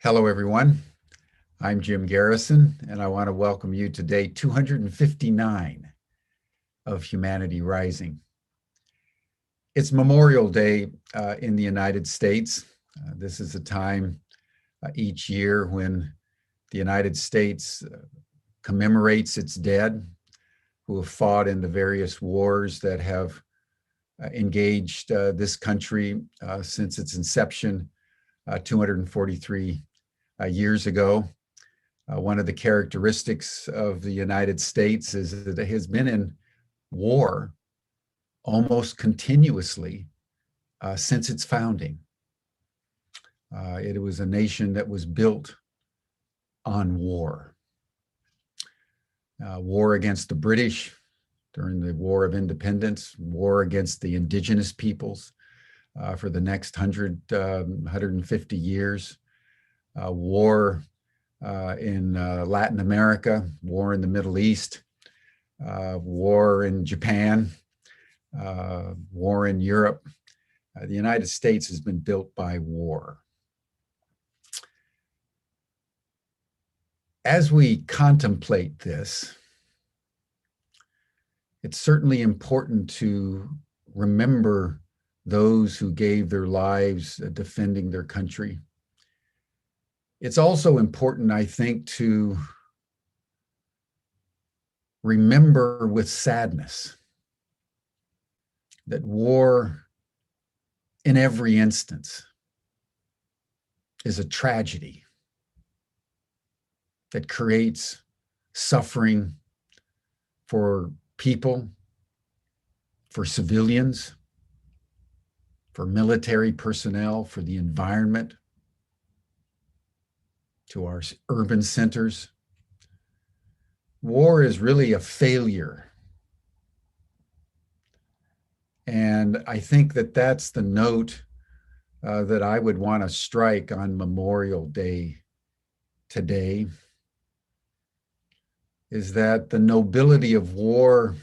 Hello, everyone. I'm Jim Garrison, and I want to welcome you to day 259 of Humanity Rising. It's Memorial Day in the United States. This is a time each year when the United States commemorates its dead who have fought in the various wars that have engaged this country since its inception 243 years ago. One of the characteristics of the United States is that it has been in war almost continuously since its founding. It was a nation that was built on war. War against the British during the War of Independence, war against the indigenous peoples for the next 150 years, war in Latin America, war in the Middle East, war in Japan, war in Europe. The United States has been built by war. As we contemplate this, it's certainly important to remember those who gave their lives defending their country. It's also important, I think, to remember with sadness that war in every instance is a tragedy that creates suffering for people, for civilians, for military personnel, for the environment, to our urban centers. War is really a failure. And I think that that's the note that I would want to strike on Memorial Day today, is that the nobility of war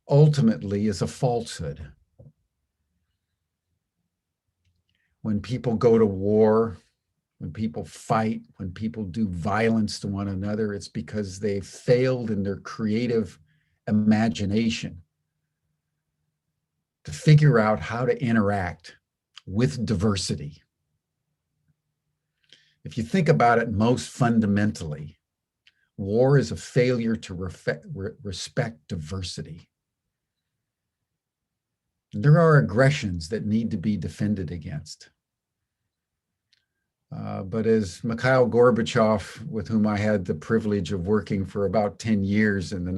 ultimately is a falsehood. When people go to war, when people fight, when people do violence to one another, it's because they failed in their creative imagination to figure out how to interact with diversity. If you think about it most fundamentally, war is a failure to respect diversity. There are aggressions that need to be defended against. But as Mikhail Gorbachev, with whom I had the privilege of working for about 10 years in the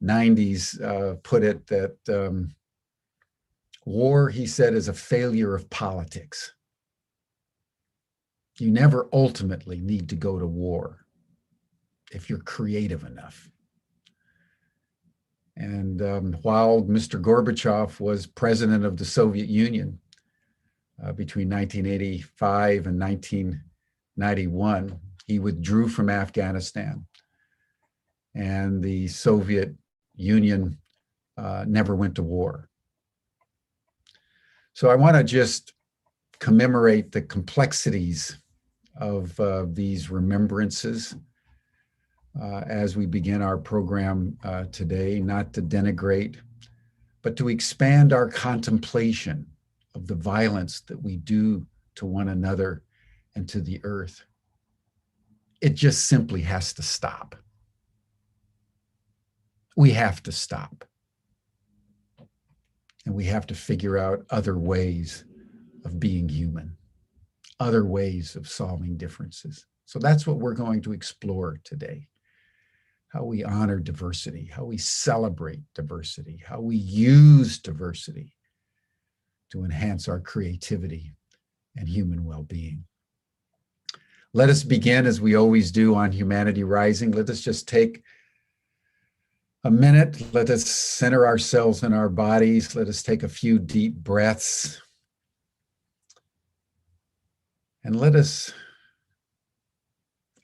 1990s, put it, that war, he said, is a failure of politics. You never ultimately need to go to war if you're creative enough. And while Mr. Gorbachev was president of the Soviet Union between 1985 and 1991, he withdrew from Afghanistan, and the Soviet Union never went to war. So I want to just commemorate the complexities of these remembrances as we begin our program today, not to denigrate, but to expand our contemplation of the violence that we do to one another and to the earth. It just simply has to stop. We have to stop. And we have to figure out other ways of being human, other ways of solving differences. So that's what we're going to explore today. How we honor diversity, how we celebrate diversity, how we use diversity to enhance our creativity and human well-being. Let us begin, as we always do on Humanity Rising. Let us just take a minute. Let us center ourselves in our bodies. Let us take a few deep breaths. And let us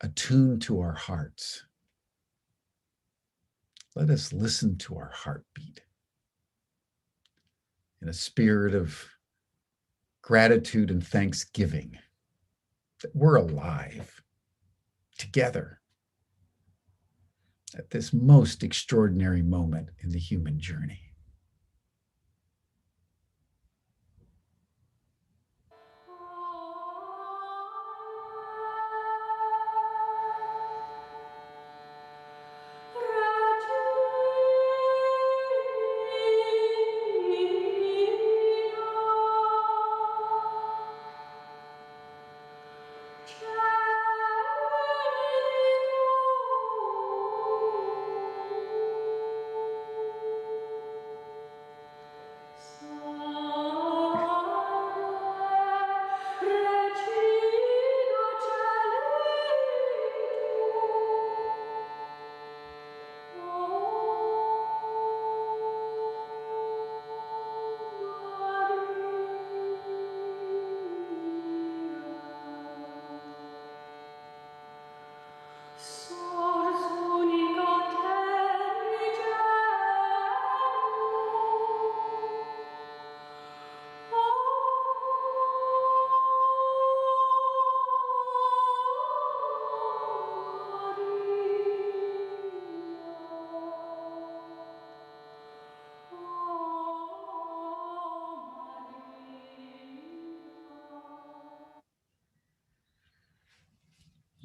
attune to our hearts. Let us listen to our heartbeat in a spirit of gratitude and thanksgiving that we're alive together at this most extraordinary moment in the human journey.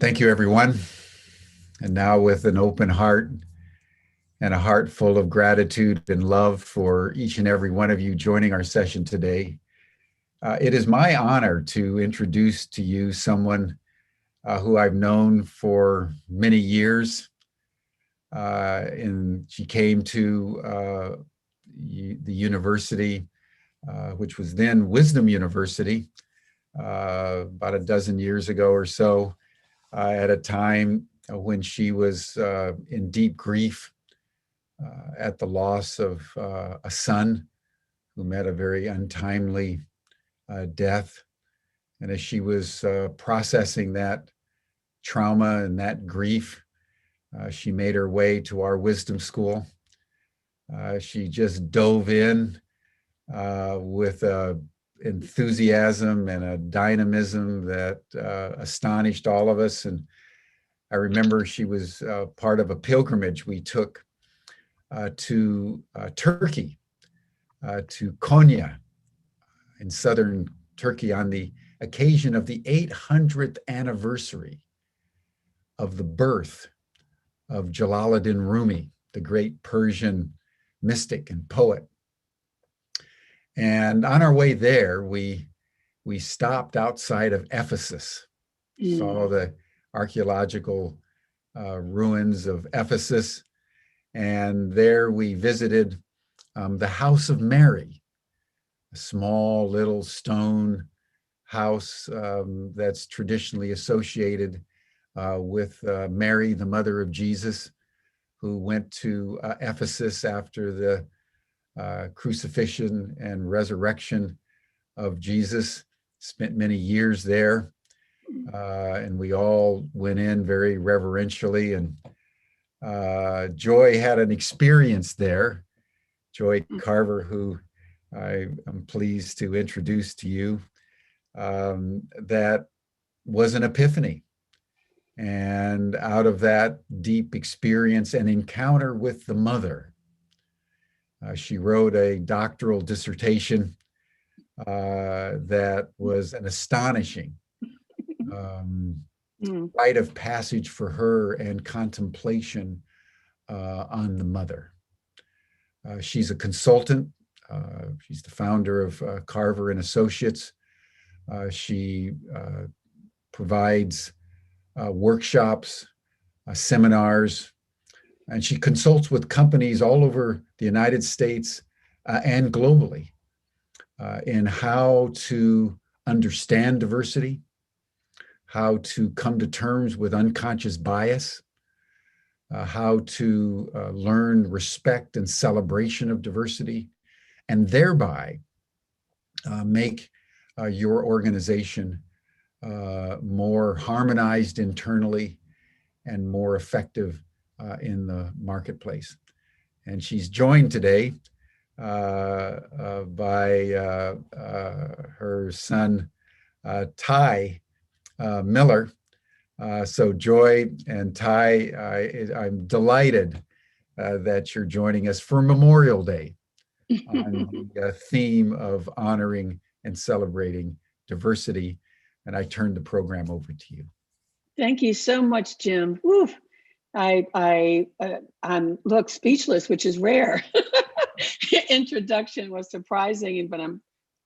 Thank you, everyone. And now, with an open heart and a heart full of gratitude and love for each and every one of you joining our session today, it is my honor to introduce to you someone who I've known for many years. And she came to the university, which was then Wisdom University, about a dozen years ago or so, at a time when she was in deep grief at the loss of a son who met a very untimely death. And as she was processing that trauma and that grief, she made her way to our wisdom school. She just dove in with enthusiasm and a dynamism that astonished all of us. And I remember she was part of a pilgrimage we took to Turkey, to Konya in southern Turkey, on the occasion of the 800th anniversary of the birth of Jalaluddin Rumi, the great Persian mystic and poet. And on our way there, we stopped outside of Ephesus, saw the archaeological ruins of Ephesus, and there we visited the House of Mary, a small little stone house that's traditionally associated with Mary, the mother of Jesus, who went to Ephesus after the crucifixion and resurrection of Jesus, spent many years there. And we all went in very reverentially. And Joy had an experience there, Joy Carver, who I am pleased to introduce to you, that was an epiphany. And out of that deep experience and encounter with the mother, she wrote a doctoral dissertation that was an astonishing rite of passage for her and contemplation on the mother. She's a consultant. She's the founder of Carver Associates. She provides workshops, seminars, and she consults with companies all over the United States and globally in how to understand diversity, how to come to terms with unconscious bias, how to learn respect and celebration of diversity, and thereby make your organization more harmonized internally and more effective in the marketplace. And she's joined today by her son, Ty, Miller. So Joy and Ty, I'm delighted that you're joining us for Memorial Day on the theme of honoring and celebrating diversity. And I turn the program over to you. Thank you so much, Jim. Woo. I'm look speechless, which is rare. Introduction was surprising, but I'm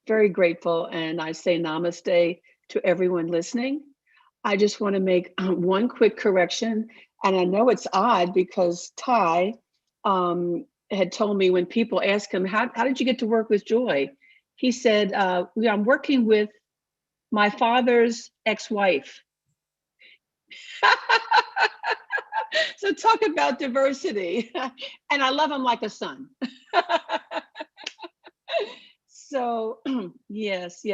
very grateful. And I say namaste to everyone listening. I just want to make one quick correction. And I know it's odd because Ty had told me when people ask him, how did you get to work with Joy? He said, I'm working with my father's ex-wife. So talk about diversity. And I love him like a son. So yes.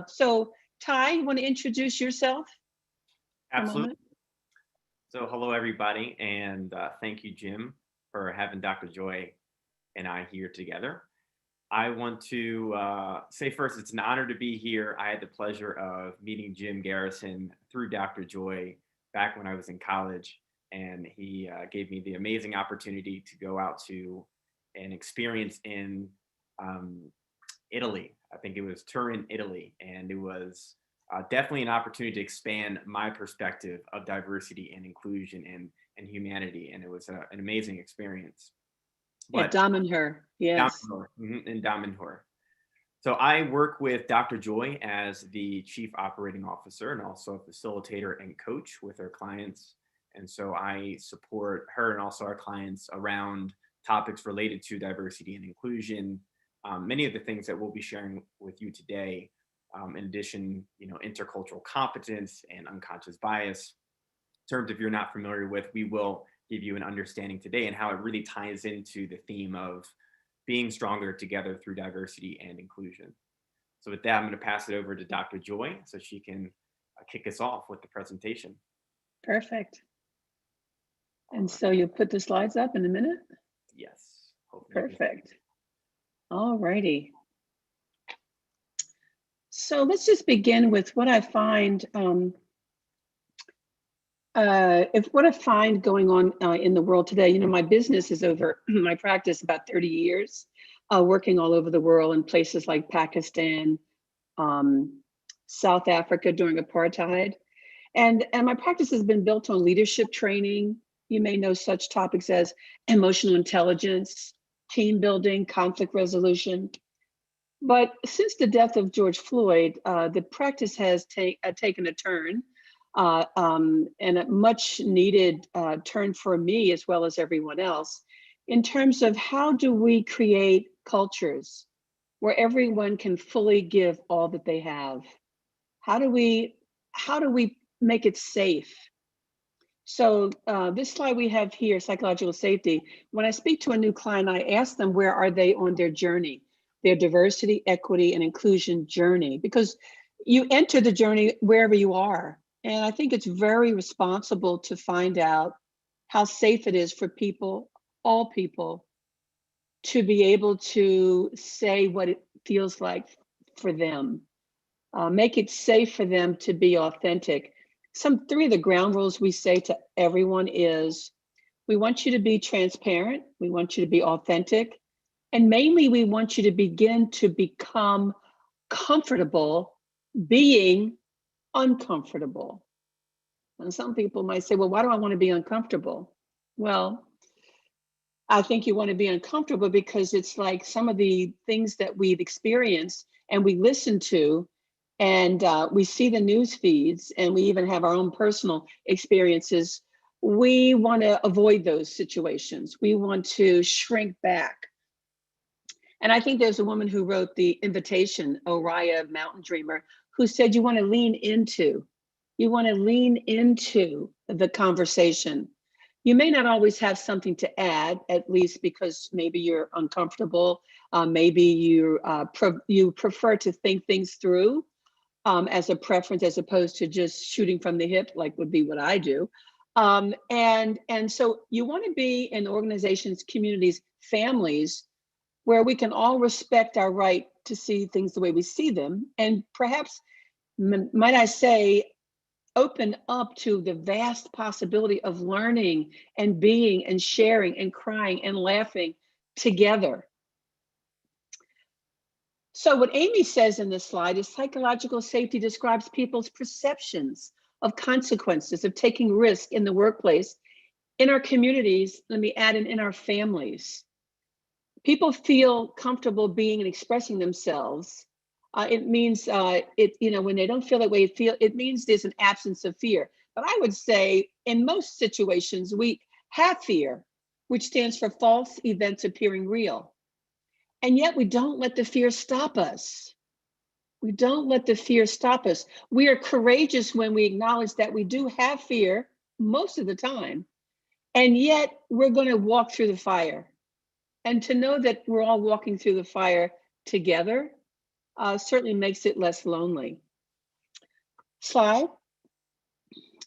So Ty, you want to introduce yourself? Absolutely. So hello, everybody. And thank you, Jim, for having Dr. Joy and I here together. I want to say first, it's an honor to be here. I had the pleasure of meeting Jim Garrison through Dr. Joy back when I was in college. And he gave me the amazing opportunity to go out to an experience in Italy. I think it was Turin, Italy. And it was definitely an opportunity to expand my perspective of diversity and inclusion and humanity. And it was an amazing experience. But Damanhur, yes. In Damanhur. So I work with Dr. Joy as the Chief Operating Officer and also a facilitator and coach with her clients. And so I support her and also our clients around topics related to diversity and inclusion. Many of the things that we'll be sharing with you today, in addition, intercultural competence and unconscious bias, terms if you're not familiar with, we will give you an understanding today and how it really ties into the theme of being stronger together through diversity and inclusion. So with that, I'm going to pass it over to Dr. Joy so she can kick us off with the presentation. Perfect. And so you'll put the slides up in a minute? Yes. Perfect. All righty. So let's just begin with what I find what I find going on in the world today. My business is over my practice about 30 years, working all over the world in places like Pakistan, South Africa during apartheid. And my practice has been built on leadership training. You may know such topics as emotional intelligence, team building, conflict resolution. But since the death of George Floyd, the practice has taken a turn, and a much needed turn for me as well as everyone else, in terms of how do we create cultures where everyone can fully give all that they have? How do we make it safe? So this slide we have here, psychological safety. When I speak to a new client, I ask them where are they on their journey, their diversity, equity, and inclusion journey, because you enter the journey wherever you are. And I think it's very responsible to find out how safe it is for people, all people, to be able to say what it feels like for them. Make it safe for them to be authentic. Three of the ground rules we say to everyone is, we want you to be transparent, we want you to be authentic, and mainly we want you to begin to become comfortable being uncomfortable. And some people might say, well, why do I want to be uncomfortable? Well, I think you want to be uncomfortable because it's like some of the things that we've experienced and we listen to, and we see the news feeds, and we even have our own personal experiences. We want to avoid those situations. We want to shrink back. And I think there's a woman who wrote the invitation, Oriah Mountain Dreamer, who said you want to lean into the conversation. You may not always have something to add, at least because maybe you're uncomfortable. Maybe you prefer to think things through as a preference, as opposed to just shooting from the hip, like would be what I do. And so you want to be in organizations, communities, families, where we can all respect our right to see things the way we see them. And perhaps, might I say, open up to the vast possibility of learning and being and sharing and crying and laughing together. So what Amy says in this slide is psychological safety describes people's perceptions of consequences of taking risk in the workplace, in our communities, let me add in our families. People feel comfortable being and expressing themselves. It means when they don't feel that way, it means there's an absence of fear. But I would say in most situations, we have fear, which stands for false events appearing real. And yet we don't let the fear stop us. We don't let the fear stop us. We are courageous when we acknowledge that we do have fear most of the time. And yet we're going to walk through the fire. And to know that we're all walking through the fire together certainly makes it less lonely. Slide.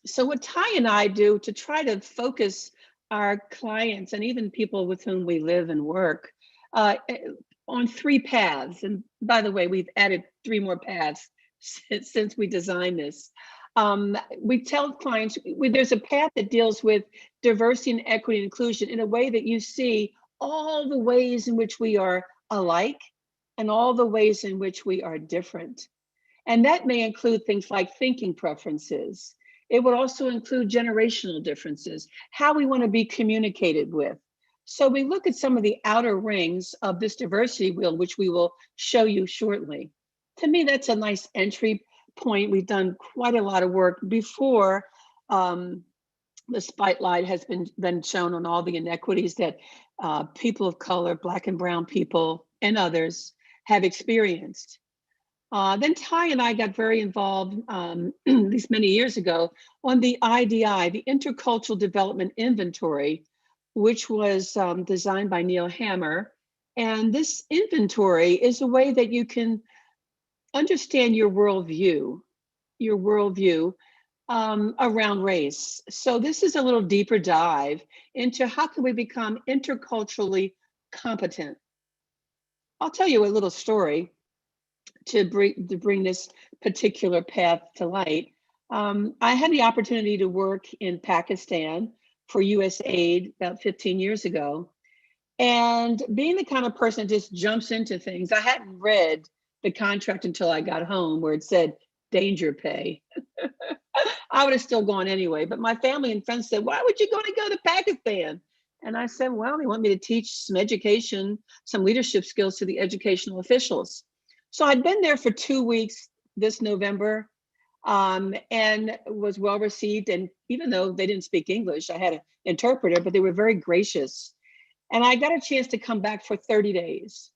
So what Ty and I do to try to focus our clients and even people with whom we live and work on 3 paths. And by the way, we've added 3 more paths since we designed this. We tell clients there's a path that deals with diversity and equity and inclusion in a way that you see all the ways in which we are alike and all the ways in which we are different. And that may include things like thinking preferences. It would also include generational differences, how we want to be communicated with. So we look at some of the outer rings of this diversity wheel, which we will show you shortly. To me, that's a nice entry point. We've done quite a lot of work before the spotlight has been shown on all the inequities that people of color, Black and brown people, and others have experienced. Then Ty and I got very involved, at least many years ago, on the IDI, the Intercultural Development Inventory, which was designed by Neil Hammer. And this inventory is a way that you can understand your worldview around race. So this is a little deeper dive into how can we become interculturally competent. I'll tell you a little story to bring this particular path to light. I had the opportunity to work in Pakistan for USAID about 15 years ago. And being the kind of person that just jumps into things, I hadn't read the contract until I got home where it said danger pay. I would have still gone anyway, but my family and friends said, why would you want to go to Pakistan? And I said, well, they want me to teach some education, some leadership skills to the educational officials. So I'd been there for 2 weeks this November and was well received. And even though they didn't speak English, I had an interpreter, but they were very gracious. And I got a chance to come back for 30 days.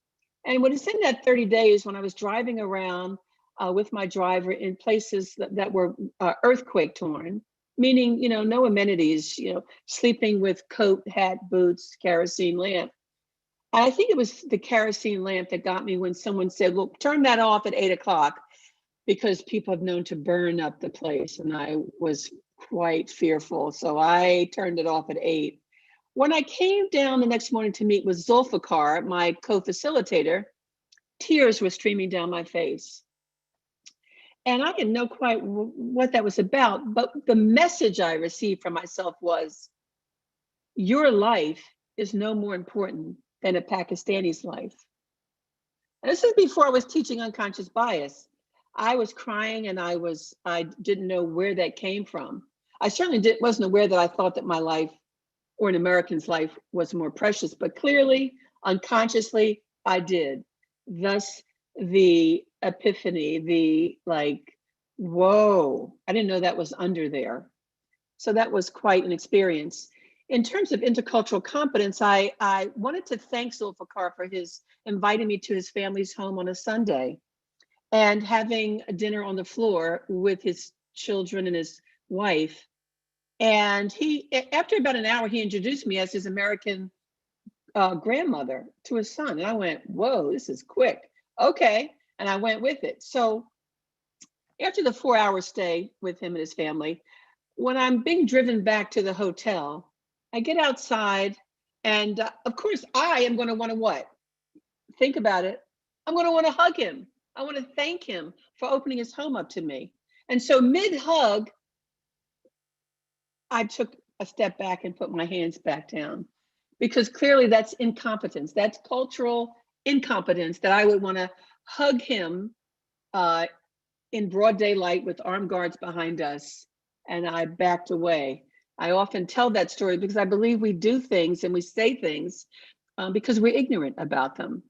And when it's in that 30 days, when I was driving around with my driver in places that were earthquake torn, meaning, no amenities, sleeping with coat, hat, boots, kerosene lamp. I think it was the kerosene lamp that got me when someone said, well, turn that off at 8 o'clock because people have known to burn up the place. And I was quite fearful. So I turned it off at 8. When I came down the next morning to meet with Zulfikar, my co-facilitator, tears were streaming down my face. And I didn't know quite what that was about, but the message I received from myself was, your life is no more important than a Pakistani's life. And this is before I was teaching unconscious bias. I was crying and I didn't know where that came from. I certainly wasn't aware that I thought that my life or an American's life was more precious, but clearly, unconsciously, I did. Thus, the epiphany, the whoa, I didn't know that was under there. So that was quite an experience. In terms of intercultural competence, I wanted to thank Zulfikar for his inviting me to his family's home on a Sunday and having a dinner on the floor with his children and his wife. And after about an hour, he introduced me as his American grandmother to his son. And I went, whoa, this is quick. Okay. And I went with it. So after the 4-hour stay with him and his family, when I'm being driven back to the hotel, I get outside and of course I am going to want to what? Think about it. I'm going to want to hug him. I want to thank him for opening his home up to me. And so mid-hug, I took a step back and put my hands back down, because clearly that's incompetence. That's cultural incompetence that I would want to hug him in broad daylight with armed guards behind us. And I backed away. I often tell that story because I believe we do things and we say things because we're ignorant about them.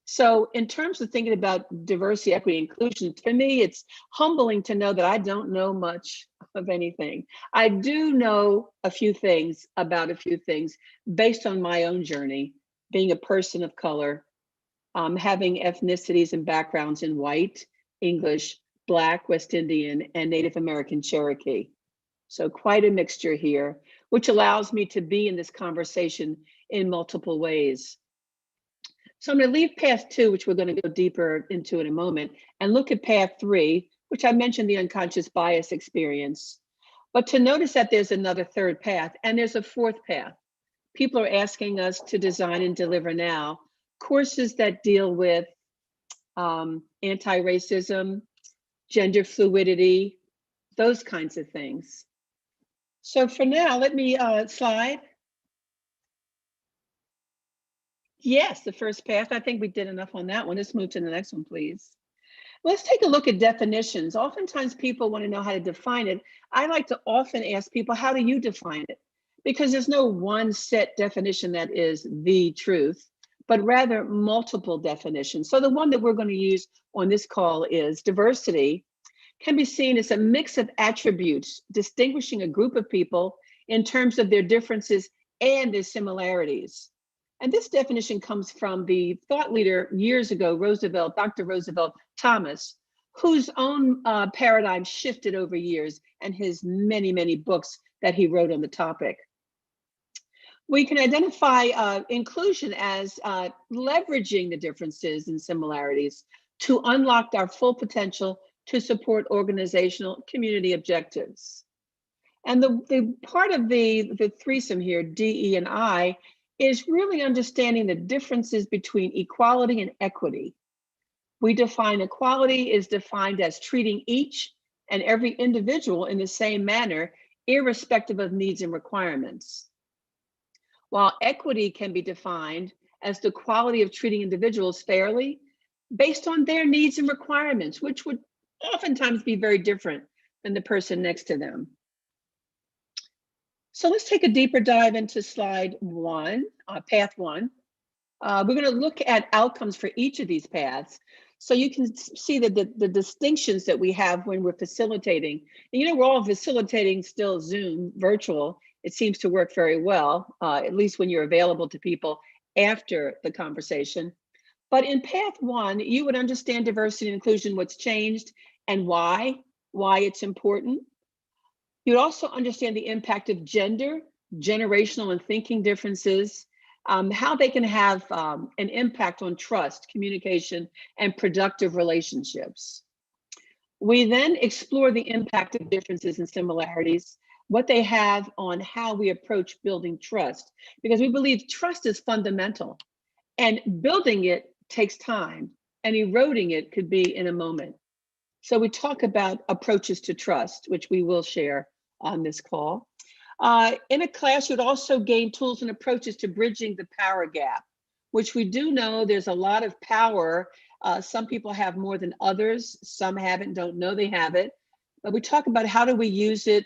So in terms of thinking about diversity, equity, inclusion, for me, it's humbling to know that I don't know much of anything. I do know a few things about a few things based on my own journey, being a person of color, having ethnicities and backgrounds in white, English, Black, West Indian, and Native American Cherokee. So quite a mixture here, which allows me to be in this conversation in multiple ways. So I'm going to leave path 2, which we're going to go deeper into in a moment, and look at path 3, which I mentioned, the unconscious bias experience. But to notice that there's another third path, and there's a fourth path. People are asking us to design and deliver now courses that deal with anti-racism, gender fluidity, those kinds of things. So for now, let me slide. Yes, the first path. I think we did enough on that one. Let's move to the next one, please. Let's take a look at definitions. Oftentimes people want to know how to define it. I like to often ask people, how do you define it? Because there's no one set definition that is the truth, but rather multiple definitions. So the one that we're going to use on this call is diversity can be seen as a mix of attributes distinguishing a group of people in terms of their differences and their similarities. And this definition comes from the thought leader years ago, Dr. Roosevelt Thomas, whose own paradigm shifted over years and his many, many books that he wrote on the topic. We can identify inclusion as leveraging the differences and similarities to unlock our full potential to support organizational community objectives. And the part of the threesome here, D, E, and I, is really understanding the differences between equality and equity. We define equality is defined as treating each and every individual in the same manner, irrespective of needs and requirements. While equity can be defined as the quality of treating individuals fairly based on their needs and requirements, which would oftentimes be very different than the person next to them. So let's take a deeper dive into slide 1, path 1. We're going to look at outcomes for each of these paths. So you can see that the distinctions that we have when we're facilitating. And, you know, we're all facilitating still Zoom, virtual. It seems to work very well, at least when you're available to people after the conversation. But in path 1, you would understand diversity and inclusion, what's changed and why it's important. You'd also understand the impact of gender, generational and thinking differences, how they can have an impact on trust, communication, and productive relationships. We then explore the impact of differences and similarities, what they have on how we approach building trust, because we believe trust is fundamental, and building it takes time, and eroding it could be in a moment. So we talk about approaches to trust, which we will share on this call. In a class, you'd also gain tools and approaches to bridging the power gap, which we do know there's a lot of power. Some people have more than others. Some haven't, don't know they have it. But we talk about how do we use it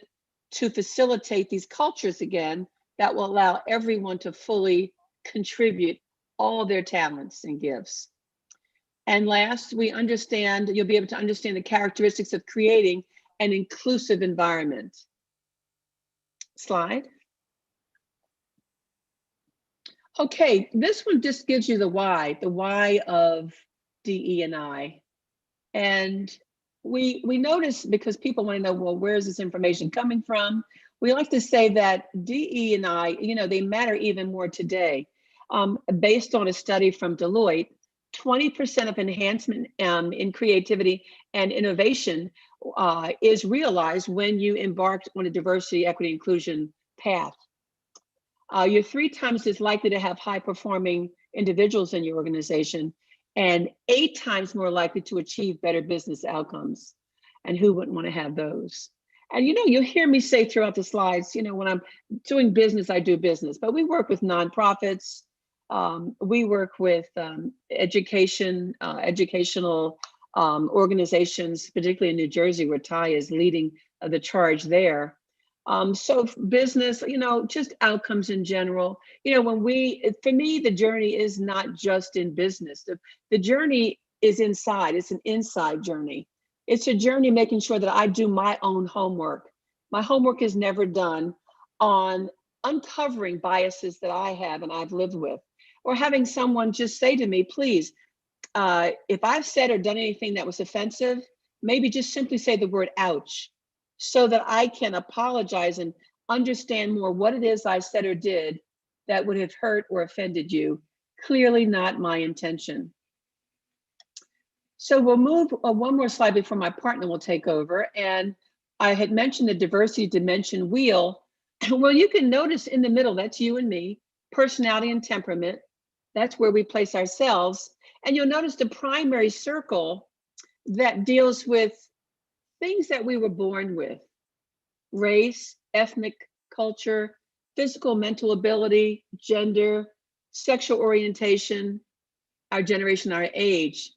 to facilitate these cultures again that will allow everyone to fully contribute all their talents and gifts. And last, you'll be able to understand the characteristics of creating an inclusive environment. Slide. Okay, this one just gives you the why of D, E, and I. And we notice, because people want to know, well, where is this information coming from? We like to say that D, E, and I, you know, they matter even more today. Based on a study from Deloitte, 20% of enhancement in creativity and innovation is realized when you embarked on a diversity, equity, inclusion path. You're 3 times as likely to have high-performing individuals in your organization, and 8 times more likely to achieve better business outcomes. And who wouldn't want to have those? And you'll hear me say throughout the slides, when I'm doing business, I do business, but we work with nonprofits. We work with educational organizations, particularly in New Jersey, where Ty is leading the charge there. So business, just outcomes in general. For me, the journey is not just in business. The journey is inside. It's an inside journey. It's a journey making sure that I do my own homework. My homework is never done on uncovering biases that I have and I've lived with, or having someone just say to me, please, if I've said or done anything that was offensive, maybe just simply say the word ouch, so that I can apologize and understand more what it is I said or did that would have hurt or offended you. Clearly not my intention. So we'll move one more slide before my partner will take over. And I had mentioned the diversity dimension wheel. Well, you can notice in the middle, that's you and me, personality and temperament. That's where we place ourselves. And you'll notice the primary circle that deals with things that we were born with: race, ethnic culture, physical, mental ability, gender, sexual orientation, our generation, our age.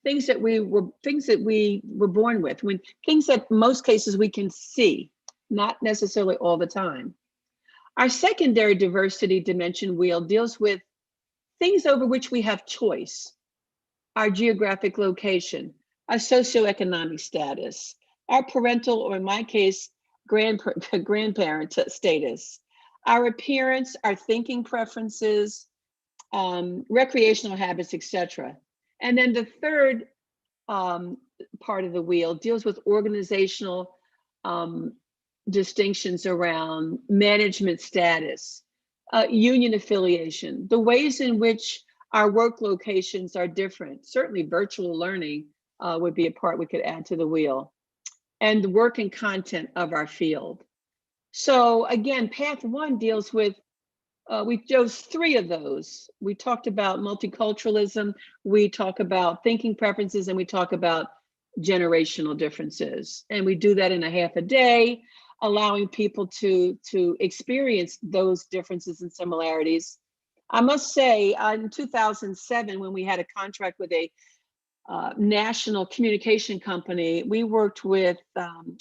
Things that we were born with, things that most cases we can see, not necessarily all the time. Our secondary diversity dimension wheel deals with things over which we have choice: our geographic location, our socioeconomic status, our parental, or in my case, grandparent status, our appearance, our thinking preferences, recreational habits, etc. And then the third part of the wheel deals with organizational distinctions around management status, union affiliation, the ways in which our work locations are different. Certainly virtual learning would be a part we could add to the wheel, and the work and content of our field. So again, path one deals with, we chose three of those. We talked about multiculturalism, we talk about thinking preferences, and we talk about generational differences. And we do that in a half a day, allowing people to experience those differences and similarities. I must say, in 2007, when we had a contract with a national communication company, we worked with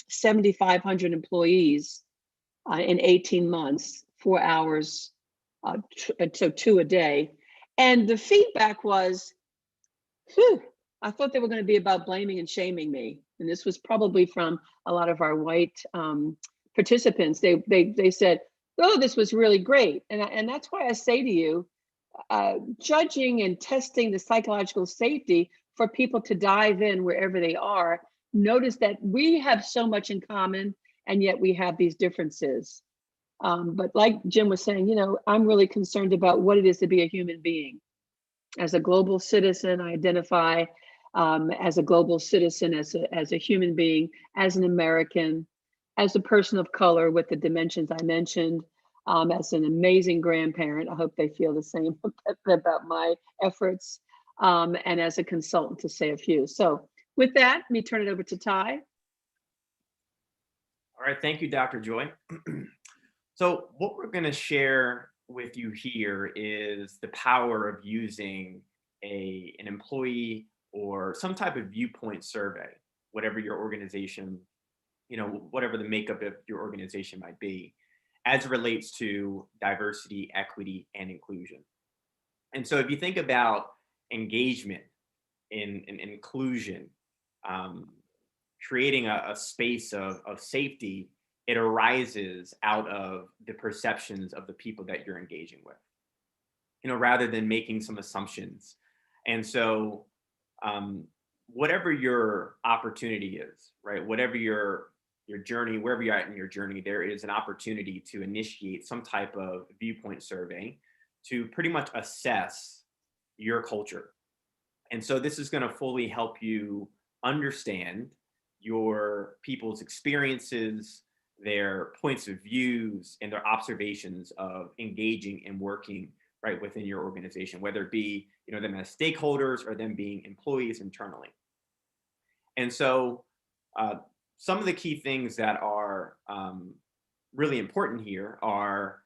7,500 employees in 18 months, 4 hours, so 2 a day. And the feedback was, whew, I thought they were going to be about blaming and shaming me. And this was probably from a lot of our white participants. They said, oh, this was really great. And that's why I say to you, judging and testing the psychological safety for people to dive in wherever they are, notice that we have so much in common, and yet we have these differences. But like Jim was saying, I'm really concerned about what it is to be a human being. As a global citizen, I identify as a global citizen, as a human being, as an American, as a person of color with the dimensions I mentioned, as an amazing grandparent. I hope they feel the same about my efforts, and as a consultant, to say a few. So with that, let me turn it over to Ty. All right, thank you, Dr. Joy. So what we're going to share with you here is the power of using an employee or some type of viewpoint survey, whatever your organization, whatever the makeup of your organization might be, as it relates to diversity, equity, and inclusion. And so if you think about engagement in inclusion, creating a space of safety, it arises out of the perceptions of the people that you're engaging with, rather than making some assumptions. And so whatever your opportunity is, right, whatever your journey, wherever you're at in your journey, there is an opportunity to initiate some type of viewpoint survey to pretty much assess your culture. And so this is going to fully help you understand your people's experiences, their points of views, and their observations of engaging and working right within your organization, whether it be them as stakeholders or them being employees internally. And so some of the key things that are are really important here are,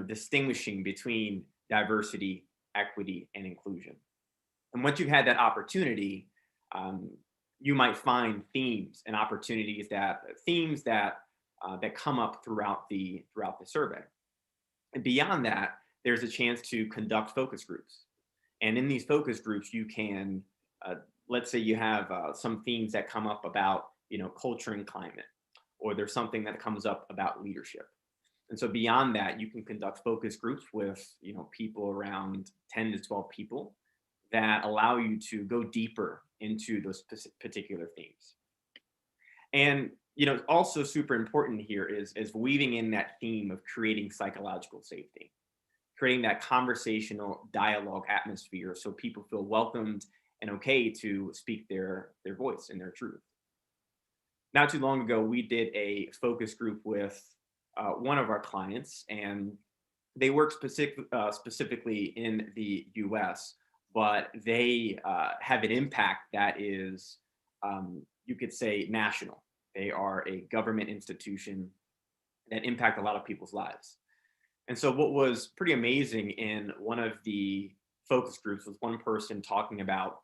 distinguishing between diversity, equity, and inclusion. And once you've had that opportunity, you might find themes and opportunities that come up throughout the survey. And beyond that, there's a chance to conduct focus groups. And in these focus groups, you can, let's say you have some themes that come up about, culture and climate, or there's something that comes up about leadership. And so beyond that, you can conduct focus groups with, people around 10 to 12 people that allow you to go deeper into those particular themes. And, also super important here is weaving in that theme of creating psychological safety, creating that conversational dialogue atmosphere so people feel welcomed and okay to speak their voice and their truth. Not too long ago, we did a focus group with one of our clients, and they work specifically in the US, but they have an impact that is, you could say, national. They are a government institution that impact a lot of people's lives. And so what was pretty amazing in one of the focus groups was one person talking about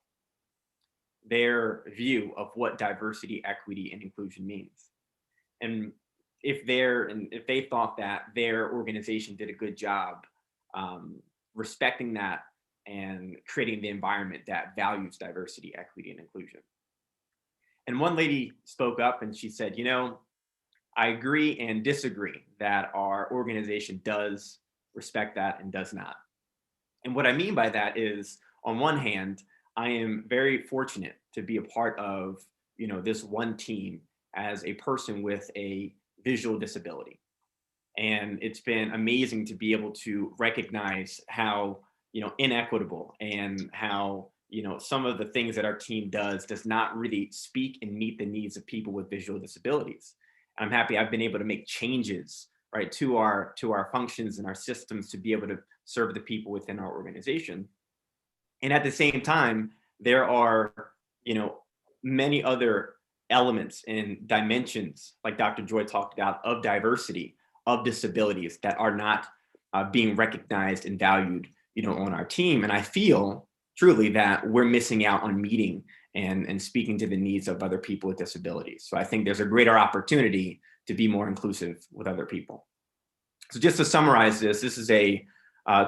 their view of what diversity, equity, and inclusion means. And if they thought that their organization did a good job respecting that and creating the environment that values diversity, equity, and inclusion. And one lady spoke up and she said, I agree and disagree that our organization does respect that and does not. And what I mean by that is, on one hand, I am very fortunate to be a part of, this one team as a person with a visual disability. And it's been amazing to be able to recognize how, inequitable and how, some of the things that our team does not really speak and meet the needs of people with visual disabilities. I'm happy I've been able to make changes, right, to our functions and our systems to be able to serve the people within our organization. And at the same time, there are, many other elements and dimensions, like Dr. Joy talked about, of diversity, of disabilities that are not being recognized and valued, on our team. And I feel truly that we're missing out on meeting and speaking to the needs of other people with disabilities. So I think there's a greater opportunity to be more inclusive with other people. So just to summarize this is a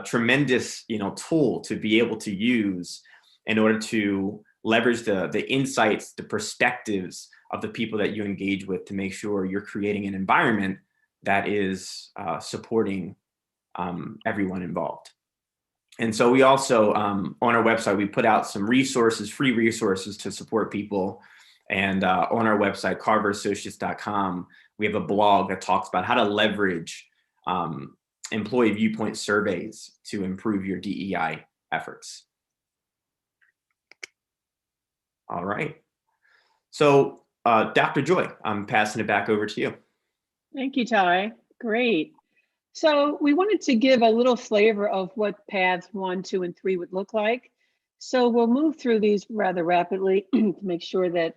tremendous, tool to be able to use in order to leverage the insights, the perspectives of the people that you engage with to make sure you're creating an environment that is supporting everyone involved. And so we also, on our website, we put out some resources, free resources to support people. And on our website, carverassociates.com, we have a blog that talks about how to leverage employee viewpoint surveys to improve your DEI efforts. All right. So Dr. Joy, I'm passing it back over to you. Thank you, Ty. Great. So we wanted to give a little flavor of what paths 1, 2, and 3 would look like. So we'll move through these rather rapidly to make sure that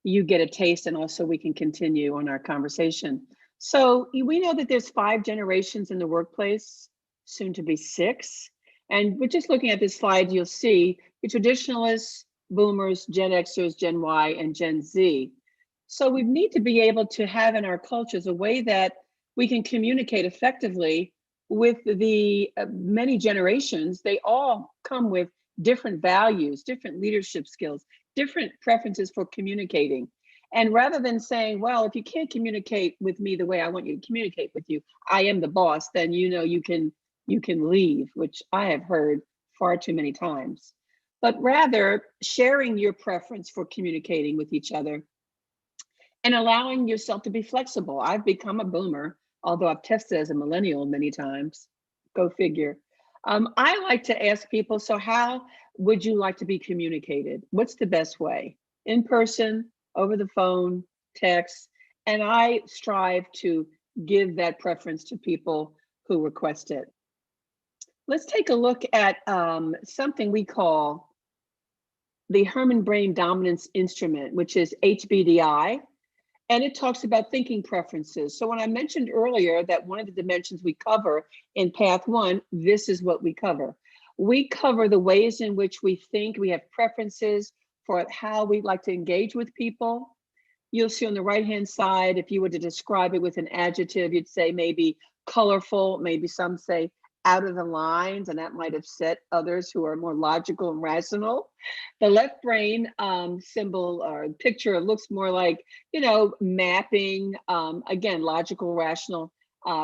you get a taste, and also we can continue on our conversation. So we know that there's 5 generations in the workplace, soon to be 6. And we're just looking at this slide, you'll see the traditionalists, boomers, Gen Xers, Gen Y, and Gen Z. So we need to be able to have in our cultures a way that we can communicate effectively with the many generations. They all come with different values, different leadership skills, different preferences for communicating. And rather than saying, well, if you can't communicate with me the way I want you to communicate with you, I am the boss, then you can leave, which I have heard far too many times. But rather sharing your preference for communicating with each other and allowing yourself to be flexible. I've become a boomer, although I've tested as a millennial many times. Go figure. I like to ask people, so how would you like to be communicated? What's the best way? In person, over the phone, text? And I strive to give that preference to people who request it. Let's take a look at something we call the Herman Brain Dominance Instrument, which is HBDI. And it talks about thinking preferences. So when I mentioned earlier that one of the dimensions we cover in path 1, this is what we cover. We cover the ways in which we think. We have preferences for how we like to engage with people. You'll see on the right-hand side, if you were to describe it with an adjective, you'd say maybe colorful, maybe some say out of the lines, and that might upset others who are more logical and rational. The left brain symbol or picture looks more like, mapping, again, logical, rational,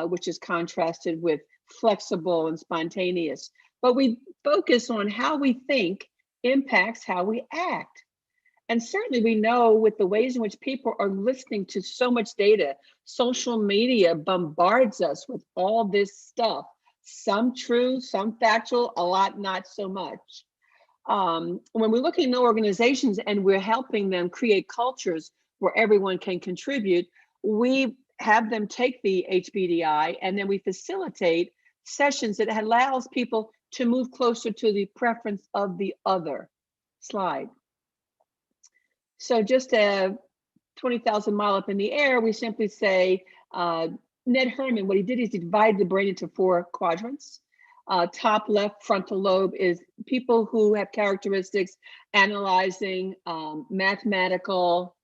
which is contrasted with flexible and spontaneous. But we focus on how we think impacts how we act. And certainly we know with the ways in which people are listening to so much data, social media bombards us with all this stuff, some true, some factual, a lot not so much. When we're looking at organizations and we're helping them create cultures where everyone can contribute, we have them take the HBDI and then we facilitate sessions that allows people to move closer to the preference of the other. Slide. So just a 20,000 mile up in the air, we simply say, Ned Herman, what he did is he divided the brain into 4 quadrants. Top left frontal lobe is people who have characteristics analyzing, mathematical,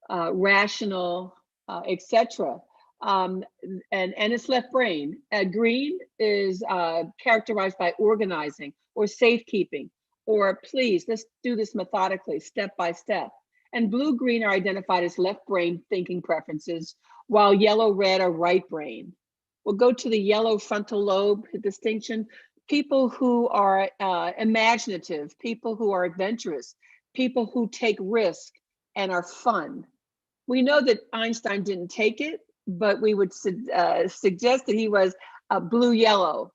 rational, etc. And it's left brain. Green is characterized by organizing or safekeeping, or please, let's do this methodically, step by step. And blue green are identified as left brain thinking preferences, while yellow red are right brain. We'll go to the yellow frontal lobe distinction. People who are imaginative, people who are adventurous, people who take risk and are fun. We know that Einstein didn't take it, but we would suggest that he was blue-yellow.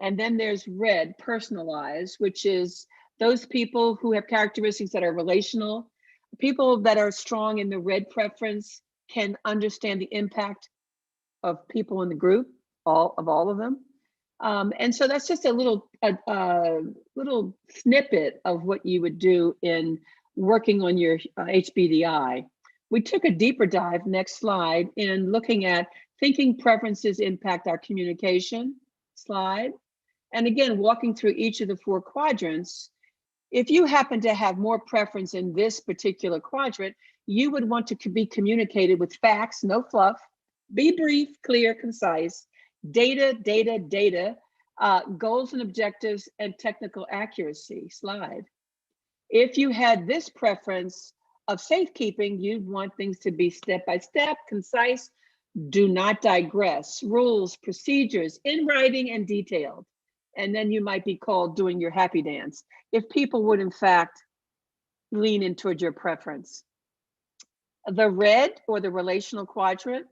And then there's red, personalized, which is those people who have characteristics that are relational. People that are strong in the red preference can understand the impact of people in the group, all of them. And so that's just a little snippet of what you would do in working on your HBDI. We took a deeper dive, next slide, in looking at thinking preferences impact our communication. Slide. And again, walking through each of the 4 quadrants, if you happen to have more preference in this particular quadrant, you would want to be communicated with facts, no fluff, be brief, clear, concise, data, goals and objectives, and technical accuracy. Slide. If you had this preference of safekeeping, you'd want things to be step by step, concise, do not digress, rules, procedures, in writing and detailed. And then you might be called doing your happy dance if people would in fact lean in towards your preference. The red, or the relational quadrant,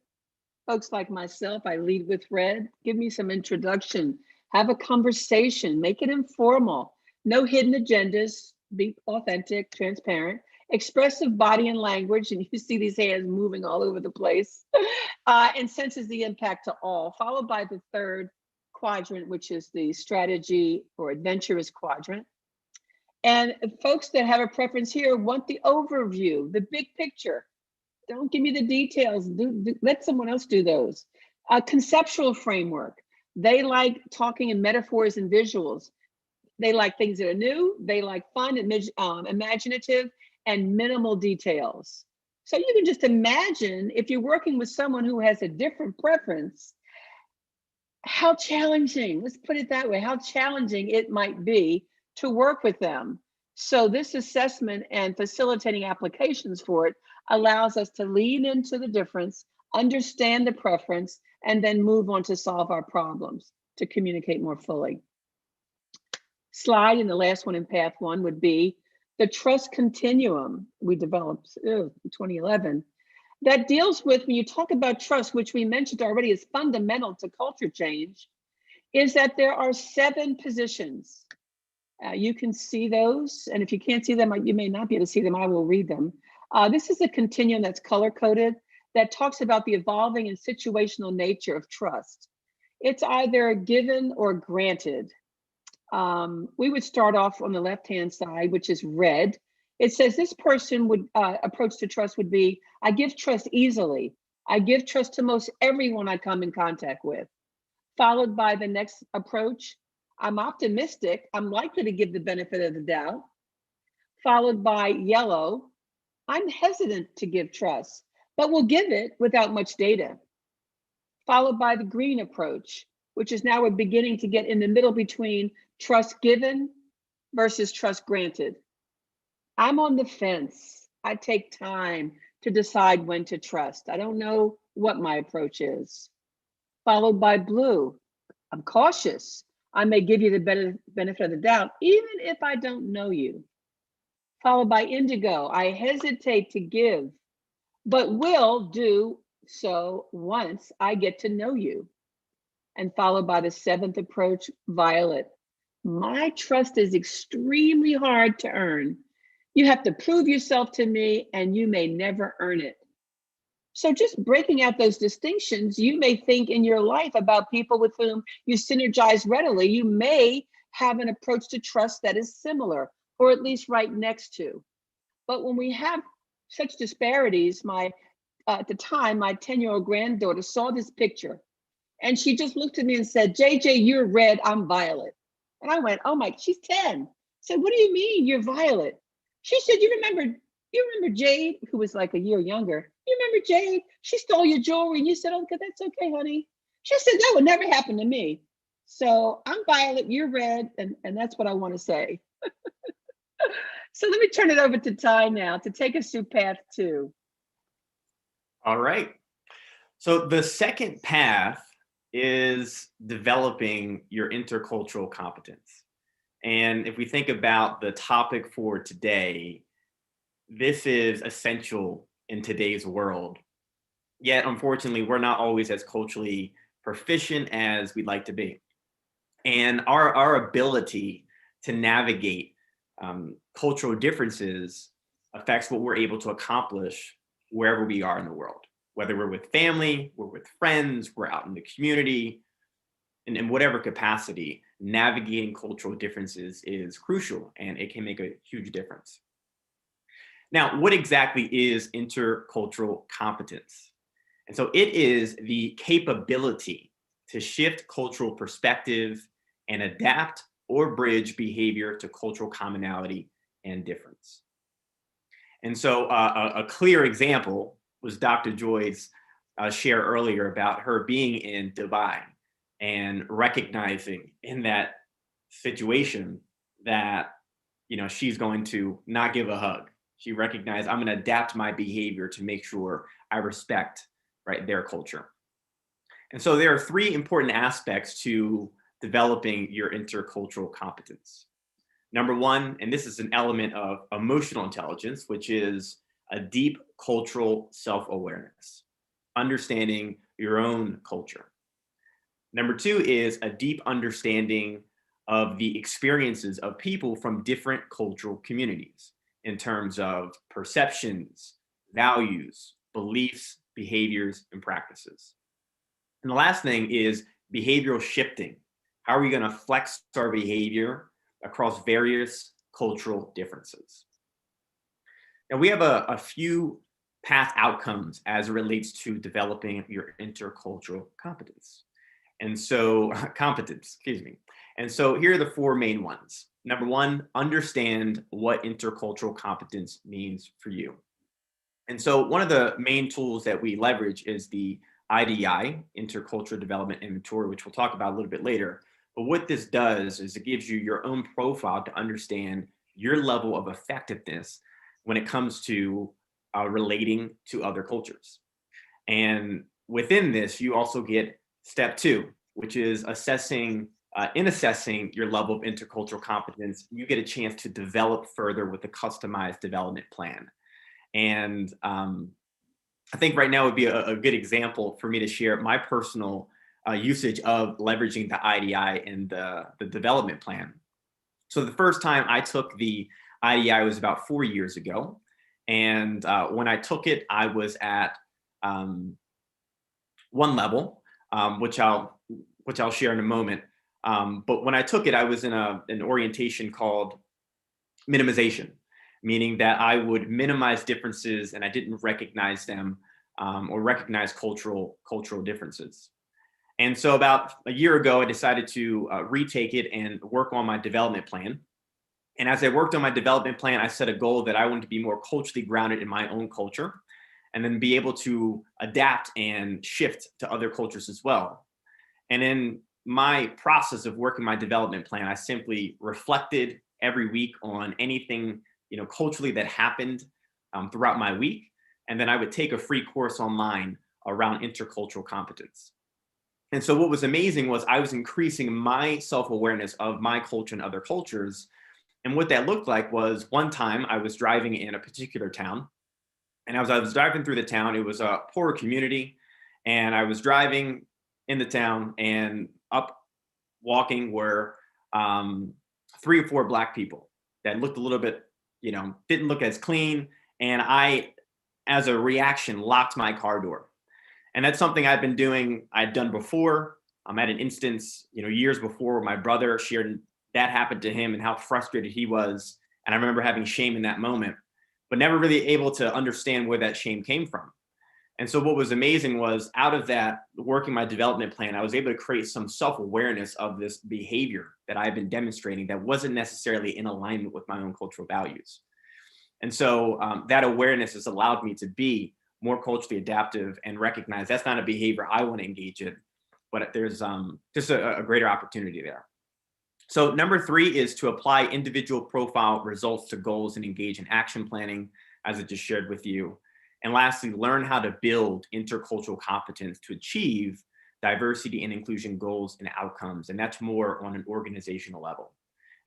folks like myself, I lead with red. Give me some introduction, have a conversation, make it informal, no hidden agendas, be authentic, transparent, expressive body and language, and you see these hands moving all over the place, and senses the impact to all, followed by the third quadrant, which is the strategy or adventurous quadrant. And folks that have a preference here want the overview, the big picture. Don't give me the details. Let someone else do those. A conceptual framework. They like talking in metaphors and visuals. They like things that are new. They like fun, imaginative, and minimal details. So you can just imagine if you're working with someone who has a different preference, how challenging, let's put it that way, how challenging it might be to work with them. So this assessment and facilitating applications for it allows us to lean into the difference, understand the preference, and then move on to solve our problems, to communicate more fully. Slide, and the last one in path 1 would be the Trust Continuum we developed in 2011. That deals with, when you talk about trust, which we mentioned already is fundamental to culture change, is that there are 7 positions. You can see those, and if you can't see them, you may not be able to see them, I will read them. This is a continuum that's color-coded that talks about the evolving and situational nature of trust. It's either given or granted. We would start off on the left-hand side, which is red. It says this person would approach to trust would be, I give trust easily. I give trust to most everyone I come in contact with. Followed by the next approach, I'm optimistic. I'm likely to give the benefit of the doubt. Followed by yellow, I'm hesitant to give trust, but will give it without much data. Followed by the green approach, which is now we're beginning to get in the middle between trust given versus trust granted. I'm on the fence. I take time to decide when to trust. I don't know what my approach is. Followed by blue, I'm cautious. I may give you the benefit of the doubt, even if I don't know you. Followed by indigo, I hesitate to give, but will do so once I get to know you. And followed by the seventh approach, violet. My trust is extremely hard to earn. You have to prove yourself to me, and you may never earn it. So just breaking out those distinctions, you may think in your life about people with whom you synergize readily. You may have an approach to trust that is similar, or at least right next to. But when we have such disparities, at the time, my 10-year-old granddaughter saw this picture, and she just looked at me and said, JJ, you're red, I'm violet. And I went, oh my, she's 10. I said, what do you mean you're violet? She said, you remember Jade, who was like a year younger? You remember Jade? She stole your jewelry. And you said, oh, that's okay, honey. She said, that would never happen to me. So I'm violet, you're red, and that's what I want to say. So let me turn it over to Ty now to take us through path 2. All right. So the second path is developing your intercultural competence. And if we think about the topic for today, this is essential in today's world. Yet, unfortunately, we're not always as culturally proficient as we'd like to be. And our ability to navigate cultural differences affects what we're able to accomplish wherever we are in the world, whether we're with family, we're with friends, we're out in the community, and in whatever capacity, navigating cultural differences is crucial, and it can make a huge difference. Now, what exactly is intercultural competence? And so it is the capability to shift cultural perspective and adapt or bridge behavior to cultural commonality and difference. And so a clear example was Dr. Joy's share earlier about her being in Dubai and recognizing in that situation that, she's going to not give a hug. She recognized, I'm going to adapt my behavior to make sure I respect, their culture. And so there are 3 important aspects to developing your intercultural competence. Number 1, and this is an element of emotional intelligence, which is a deep cultural self-awareness, understanding your own culture. Number 2 is a deep understanding of the experiences of people from different cultural communities in terms of perceptions, values, beliefs, behaviors, and practices. And the last thing is behavioral shifting. How are we going to flex our behavior across various cultural differences? Now, we have a few path outcomes as it relates to developing your intercultural competence. And so, And so here are the 4 main ones. Number 1, understand what intercultural competence means for you. And so one of the main tools that we leverage is the IDI, Intercultural Development Inventory, which we'll talk about a little bit later. But what this does is it gives you your own profile to understand your level of effectiveness when it comes to relating to other cultures. And within this, you also get step 2, which is assessing your level of intercultural competence. You get a chance to develop further with a customized development plan. And I think right now would be a good example for me to share my personal usage of leveraging the IDI and the development plan. So the first time I took the IDI was about 4 years ago. And when I took it, I was at 1 level, which I'll share in a moment. But when I took it, I was in an orientation called Minimization. meaning that I would minimize differences and I didn't recognize them or recognize cultural differences. And so about a year ago, I decided to retake it and work on my development plan. And as I worked on my development plan, I set a goal that I wanted to be more culturally grounded in my own culture and then be able to adapt and shift to other cultures as well. And in my process of working my development plan, I simply reflected every week on anything, culturally that happened throughout my week. And then I would take a free course online around intercultural competence. And so what was amazing was I was increasing my self-awareness of my culture and other cultures. And what that looked like was one time I was driving in a particular town. And as I was driving through the town, it was a poorer community. And I was driving in the town, and up walking were 3 or 4 Black people that looked a little bit, didn't look as clean. And I, as a reaction, locked my car door. And that's something I'd done before. I'm at an instance, years before, where my brother shared that happened to him and how frustrated he was. And I remember having shame in that moment, but never really able to understand where that shame came from. And so what was amazing was, out of that, working my development plan, I was able to create some self-awareness of this behavior that I've been demonstrating that wasn't necessarily in alignment with my own cultural values. And so that awareness has allowed me to be more culturally adaptive and recognize that's not a behavior I want to engage in, but there's just a greater opportunity there. So number 3 is to apply individual profile results to goals and engage in action planning, as I just shared with you. And lastly, learn how to build intercultural competence to achieve diversity and inclusion goals and outcomes. And that's more on an organizational level.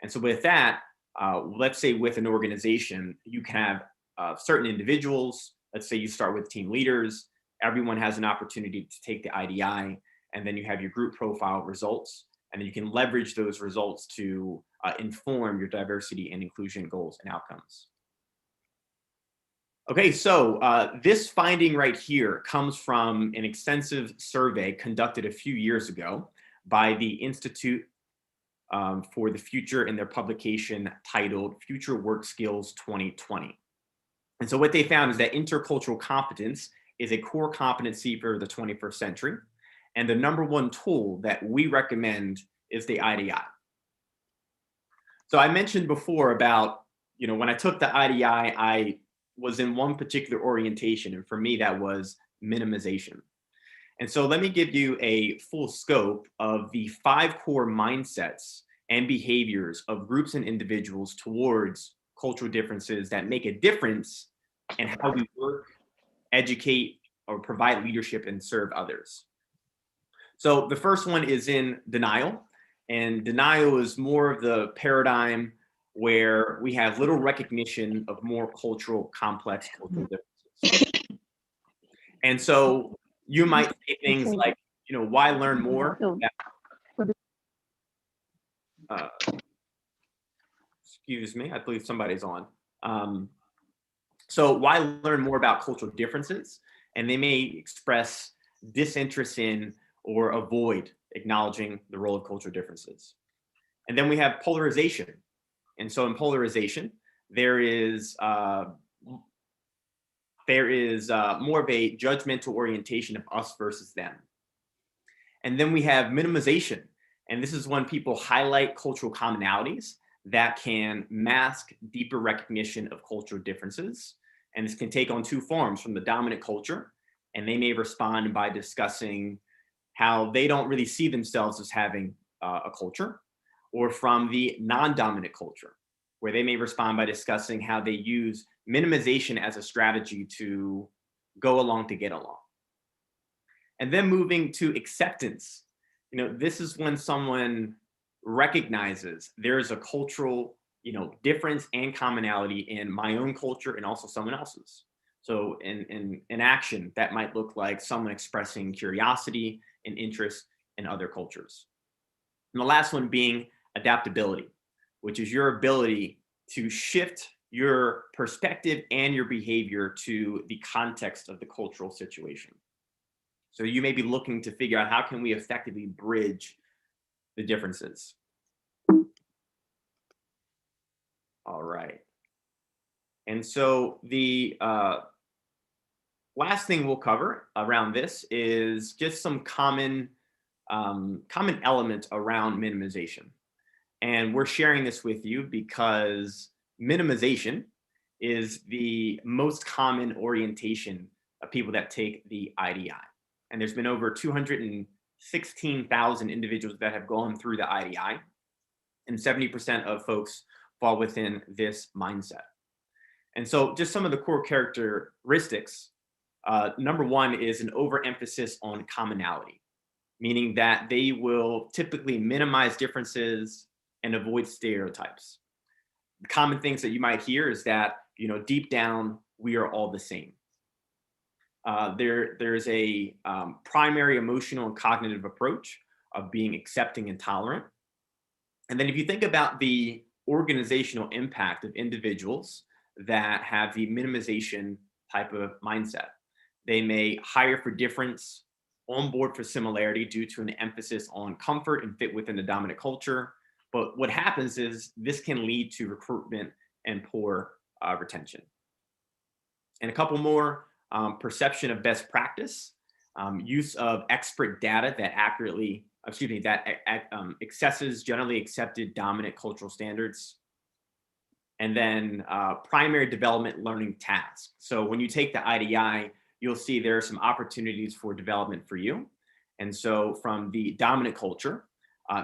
And so with that, let's say with an organization, you can have certain individuals. Let's say you start with team leaders. Everyone has an opportunity to take the IDI, and then you have your group profile results. And then you can leverage those results to inform your diversity and inclusion goals and outcomes. Okay, so this finding right here comes from an extensive survey conducted a few years ago by the Institute for the Future in their publication titled Future Work Skills 2020. And so what they found is that intercultural competence is a core competency for the 21st century. And the number 1 tool that we recommend is the IDI. So I mentioned before about, when I took the IDI, I was in one particular orientation. And for me, that was minimization. And so let me give you a full scope of the 5 core mindsets and behaviors of groups and individuals towards cultural differences that make a difference in how we work, educate, or provide leadership and serve others. So the first one is in denial. And denial is more of the paradigm where we have little recognition of more complex cultural differences. And so you might say things like, why learn more? Excuse me, I believe somebody's on. So why learn more about cultural differences? And they may express disinterest in or avoid acknowledging the role of cultural differences. And then we have polarization. And so in polarization, there is more of a judgmental orientation of us versus them. And then we have minimization. And this is when people highlight cultural commonalities that can mask deeper recognition of cultural differences. And this can take on 2 forms: from the dominant culture, and they may respond by discussing how they don't really see themselves as having a culture, or from the non-dominant culture, where they may respond by discussing how they use minimization as a strategy to go along to get along. And then moving to acceptance, this is when someone recognizes there's a cultural, difference and commonality in my own culture and also someone else's. So in action, that might look like someone expressing curiosity and interest in other cultures. And the last one being adaptability, which is your ability to shift your perspective and your behavior to the context of the cultural situation. So you may be looking to figure out, how can we effectively bridge the differences? All right. And so the last thing we'll cover around this is just some common elements around minimization. And we're sharing this with you because minimization is the most common orientation of people that take the IDI. And there's been over 216,000 individuals that have gone through the IDI, and 70% of folks fall within this mindset. And so just some of the core characteristics, number one is an overemphasis on commonality, meaning that they will typically minimize differences and avoid stereotypes. The common things that you might hear is that, deep down, we are all the same. There's a primary emotional and cognitive approach of being accepting and tolerant. And then if you think about the organizational impact of individuals that have the minimization type of mindset, they may hire for difference, onboard for similarity due to an emphasis on comfort and fit within the dominant culture. But what happens is this can lead to recruitment and poor retention. And a couple more, perception of best practice, use of expert data that accesses generally accepted dominant cultural standards. And then primary development learning tasks. So when you take the IDI, you'll see there are some opportunities for development for you. And so from the dominant culture,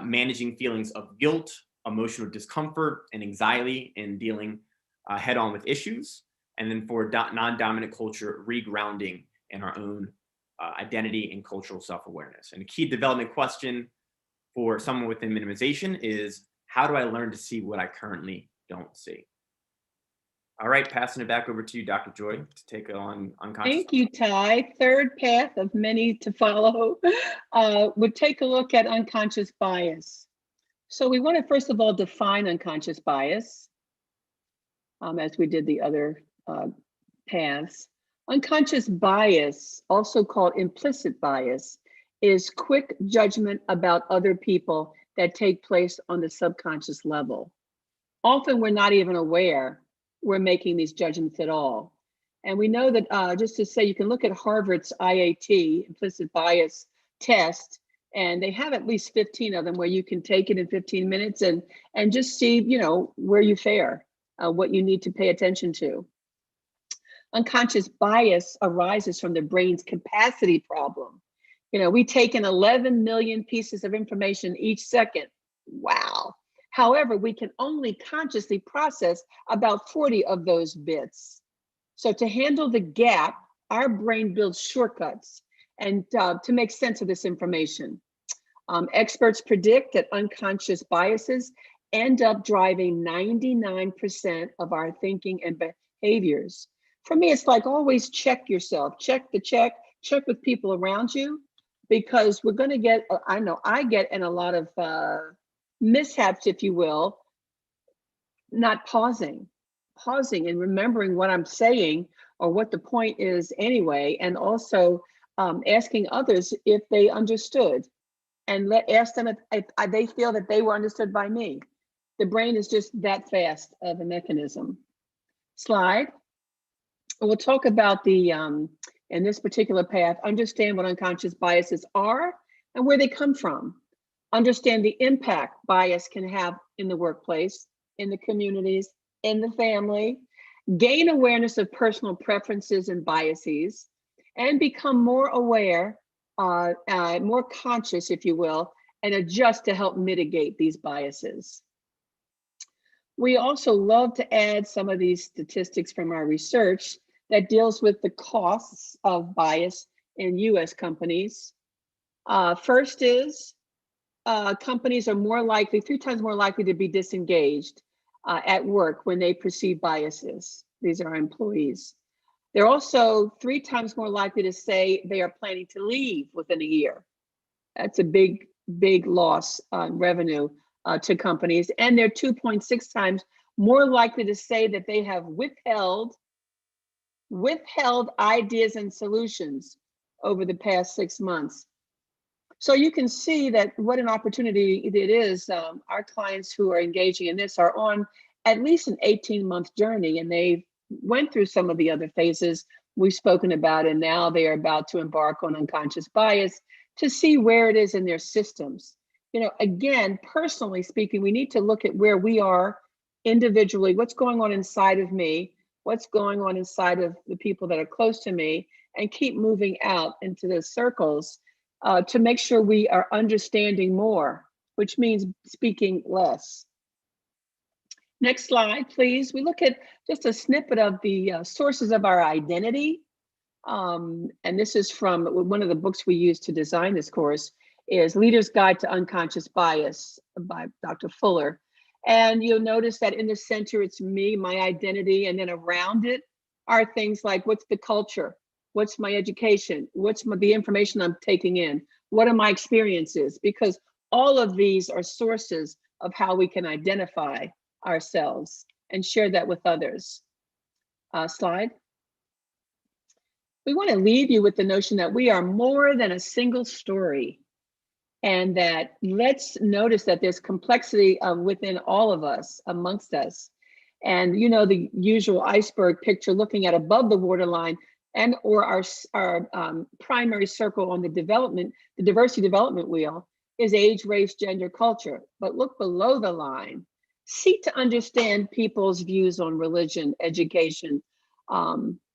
managing feelings of guilt, emotional discomfort, and anxiety in dealing head on with issues. And then for non-dominant culture, regrounding in our own identity and cultural self-awareness. And a key development question for someone within minimization is, how do I learn to see what I currently don't see? All right, passing it back over to you, Dr. Joy, to take on unconscious. Thank you, Ty. Third path of many to follow would take a look at unconscious bias. So we want to first of all define unconscious bias, as we did the other paths. Unconscious bias, also called implicit bias, is quick judgment about other people that take place on the subconscious level. Often we're not even aware we're making these judgments at all. And we know that, just to say, you can look at Harvard's IAT, implicit bias test, and they have at least 15 of them where you can take it in 15 minutes and just see, where you fare, what you need to pay attention to. Unconscious bias arises from the brain's capacity problem. We take in 11 million pieces of information each second. Wow. However, we can only consciously process about 40 of those bits. So to handle the gap, our brain builds shortcuts and to make sense of this information. Experts predict that unconscious biases end up driving 99% of our thinking and behaviors. For me, it's like always check yourself, check with people around you, because we're going to get, I know I get in a lot of mishaps, if you will, not pausing and remembering what I'm saying or what the point is anyway, and also asking others if they understood, and ask them if they feel that they were understood by me. The brain is just that fast of a mechanism. Slide. We'll talk about the, in this particular path, understand what unconscious biases are and where they come from. Understand the impact bias can have in the workplace, in the communities, in the family. Gain awareness of personal preferences and biases, and become more aware, more conscious, if you will, and adjust to help mitigate these biases. We also love to add some of these statistics from our research that deals with the costs of bias in US companies. First is, companies are 3 times more likely to be disengaged at work when they perceive biases. These are our employees. They're also 3 times more likely to say they are planning to leave within a year. That's a big loss on revenue to companies. And they're 2.6 times more likely to say that they have withheld ideas and solutions over the past 6 months. So you can see that what an opportunity it is. Our clients who are engaging in this are on at least an 18-month journey, and they've went through some of the other phases we've spoken about, and now they are about to embark on unconscious bias to see where it is in their systems. Again, personally speaking, we need to look at where we are individually, what's going on inside of me, what's going on inside of the people that are close to me, and keep moving out into those circles to make sure we are understanding more, which means speaking less. Next slide, please. We look at just a snippet of the sources of our identity. And this is from one of the books we used to design this course, is Leader's Guide to Unconscious Bias by Dr. Fuller. And you'll notice that in the center, it's me, my identity, and then around it are things like, what's the culture? What's my education? What's the information I'm taking in? What are my experiences? Because all of these are sources of how we can identify ourselves and share that with others. Slide. We want to leave you with the notion that we are more than a single story, and that let's notice that there's complexity within all of us, amongst us. And the usual iceberg picture looking at above the waterline and or our primary circle on the diversity development wheel is age, race, gender, culture. But look below the line. Seek to understand people's views on religion, education,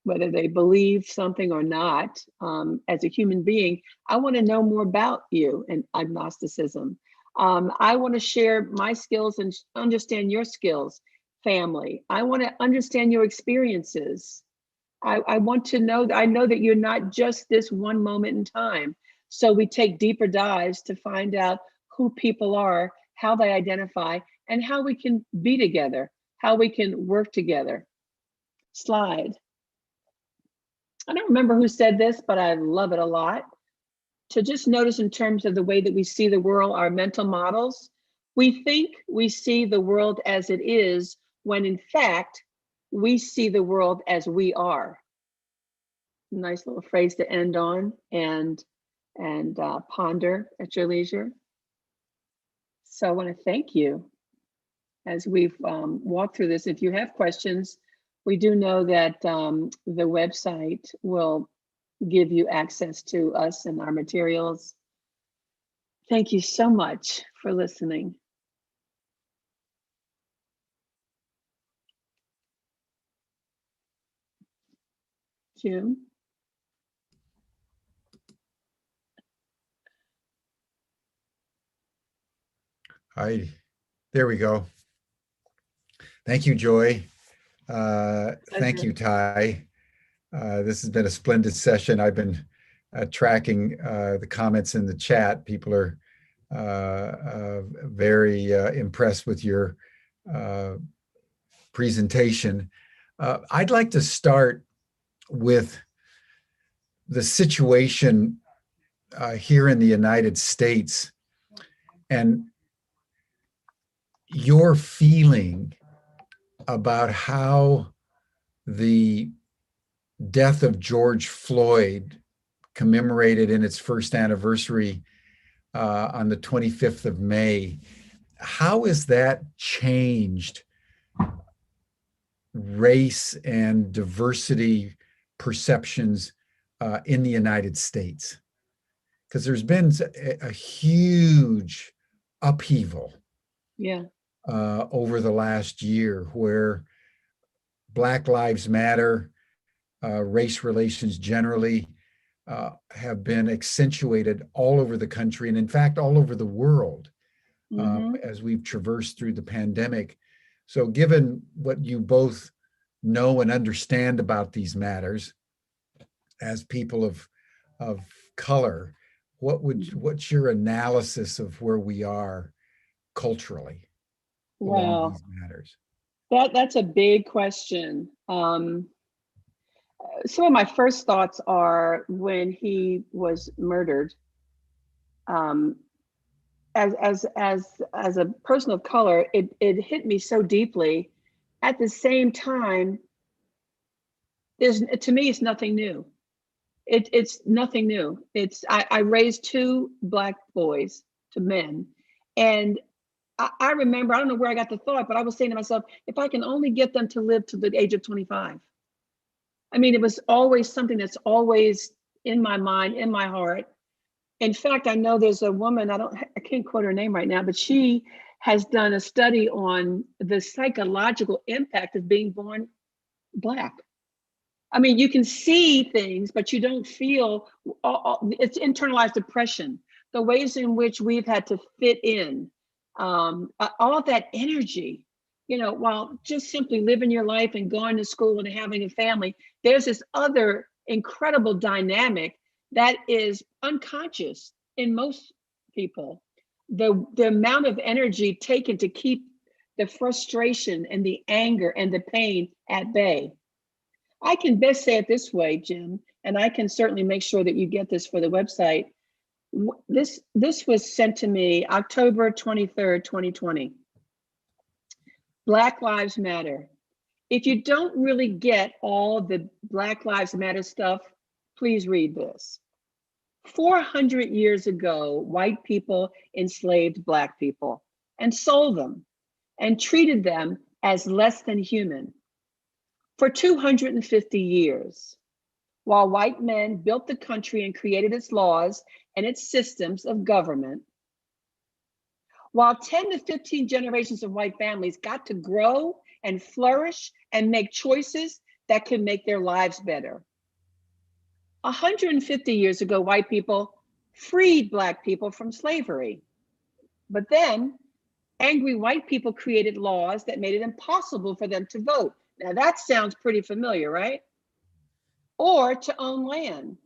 whether they believe something or not. As a human being, I want to know more about you and agnosticism. I want to share my skills and understand your skills, family. I want to understand your experiences. I want to know, I know that you're not just this one moment in time. So we take deeper dives to find out who people are, how they identify, and how we can be together, how we can work together. Slide. I don't remember who said this, but I love it a lot. To just notice in terms of the way that we see the world, our mental models, we think we see the world as it is, when in fact, we see the world as we are. Nice little phrase to end on and ponder at your leisure. So I want to thank you as we've walked through this. If you have questions, we do know that the website will give you access to us and our materials. Thank you so much for listening. Jim? There we go. Thank you, Joy. Thank you, Ty. This has been a splendid session. I've been tracking the comments in the chat. People are very impressed with your presentation. I'd like to start with the situation here in the United States and your feeling about how the death of George Floyd, commemorated in its first anniversary on the 25th of May, how has that changed race and diversity perceptions in the United States? Because there's been a huge upheaval over the last year, where Black Lives Matter, race relations generally have been accentuated all over the country, and in fact, all over the world as we've traversed through the pandemic. So given what you both know and understand about these matters as people of color, what's your analysis of where we are culturally along these matters? That's a big question. Some of my first thoughts are when he was murdered. As a person of color, it hit me so deeply. At the same time, to me, it's nothing new. It's nothing new. I raised two Black boys to men, and I remember, I don't know where I got the thought, but I was saying to myself, if I can only get them to live to the age of 25. I mean, it was always something that's always in my mind, in my heart. In fact, I know there's a woman, I can't quote her name right now, but she has done a study on the psychological impact of being born Black. I mean, you can see things, but you don't feel, it's internalized depression, the ways in which we've had to fit in, all of that energy, while just simply living your life and going to school and having a family, there's this other incredible dynamic that is unconscious in most people. The amount of energy taken to keep the frustration and the anger and the pain at bay. I can best say it this way, Jim, and I can certainly make sure that you get this for the website. This was sent to me October 23rd, 2020. Black Lives Matter. If you don't really get all the Black Lives Matter stuff, please read this. 400 years ago, white people enslaved Black people and sold them and treated them as less than human. For 250 years, while white men built the country and created its laws and its systems of government, while 10 to 15 generations of white families got to grow and flourish and make choices that could make their lives better. 150 years ago, white people freed Black people from slavery. But then angry white people created laws that made it impossible for them to vote. Now that sounds pretty familiar, right? Or to own land,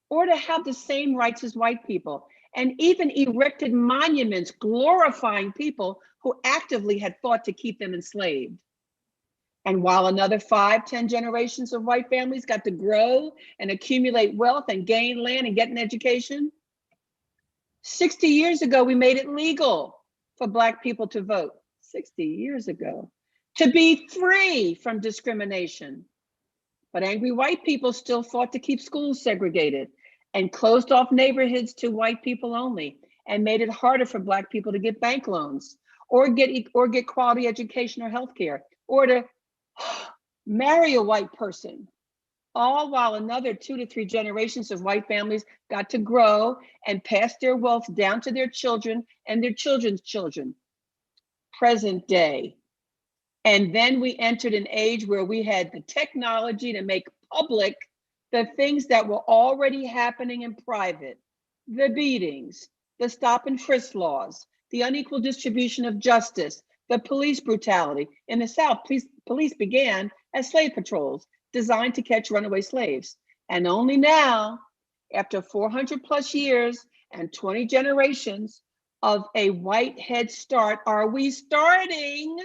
or to have the same rights as white people, and even erected monuments glorifying people who actively had fought to keep them enslaved. And while another 5, 10 generations of white families got to grow and accumulate wealth and gain land and get an education, 60 years ago, we made it legal for Black people to vote. 60 years ago, to be free from discrimination. But angry white people still fought to keep schools segregated and closed off neighborhoods to white people only, and made it harder for Black people to get bank loans or get quality education or healthcare, or to marry a white person, all while another 2 to 3 generations of white families got to grow and pass their wealth down to their children and their children's children. Present day. And then we entered an age where we had the technology to make public the things that were already happening in private: the beatings, the stop and frisk laws, the unequal distribution of justice, the police brutality. In the South, police began as slave patrols designed to catch runaway slaves. And only now, after 400 plus years and 20 generations of a white head start, are we starting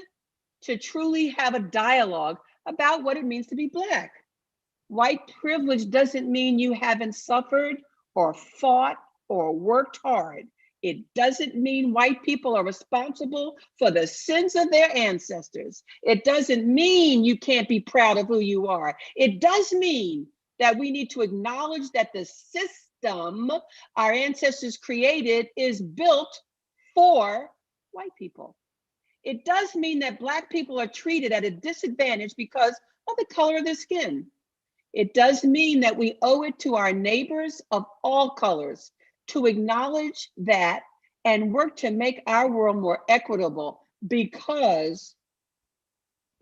to truly have a dialogue about what it means to be Black. White privilege doesn't mean you haven't suffered or fought or worked hard. It doesn't mean white people are responsible for the sins of their ancestors. It doesn't mean you can't be proud of who you are. It does mean that we need to acknowledge that the system our ancestors created is built for white people. It does mean that Black people are treated at a disadvantage because of the color of their skin. It does mean that we owe it to our neighbors of all colors to acknowledge that and work to make our world more equitable, because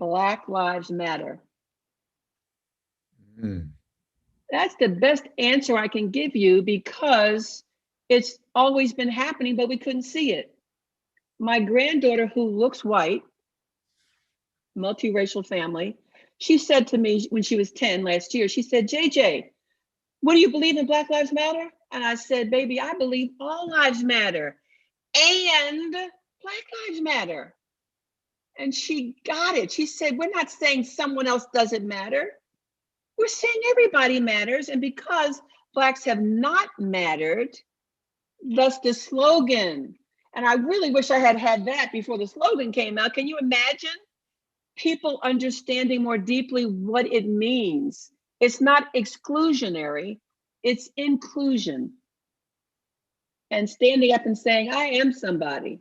Black Lives Matter. That's the best answer I can give you, because it's always been happening, but we couldn't see it. My granddaughter, who looks white, multiracial family, she said to me when she was 10 last year, she said, JJ, what do you believe in Black Lives Matter? And I said, baby, I believe all lives matter and Black Lives Matter. And she got it. She said, we're not saying someone else doesn't matter. We're saying everybody matters. And because Blacks have not mattered, thus the slogan. And I really wish I had had that before the slogan came out. Can you imagine people understanding more deeply what it means? It's not exclusionary, it's inclusion. And standing up and saying, I am somebody.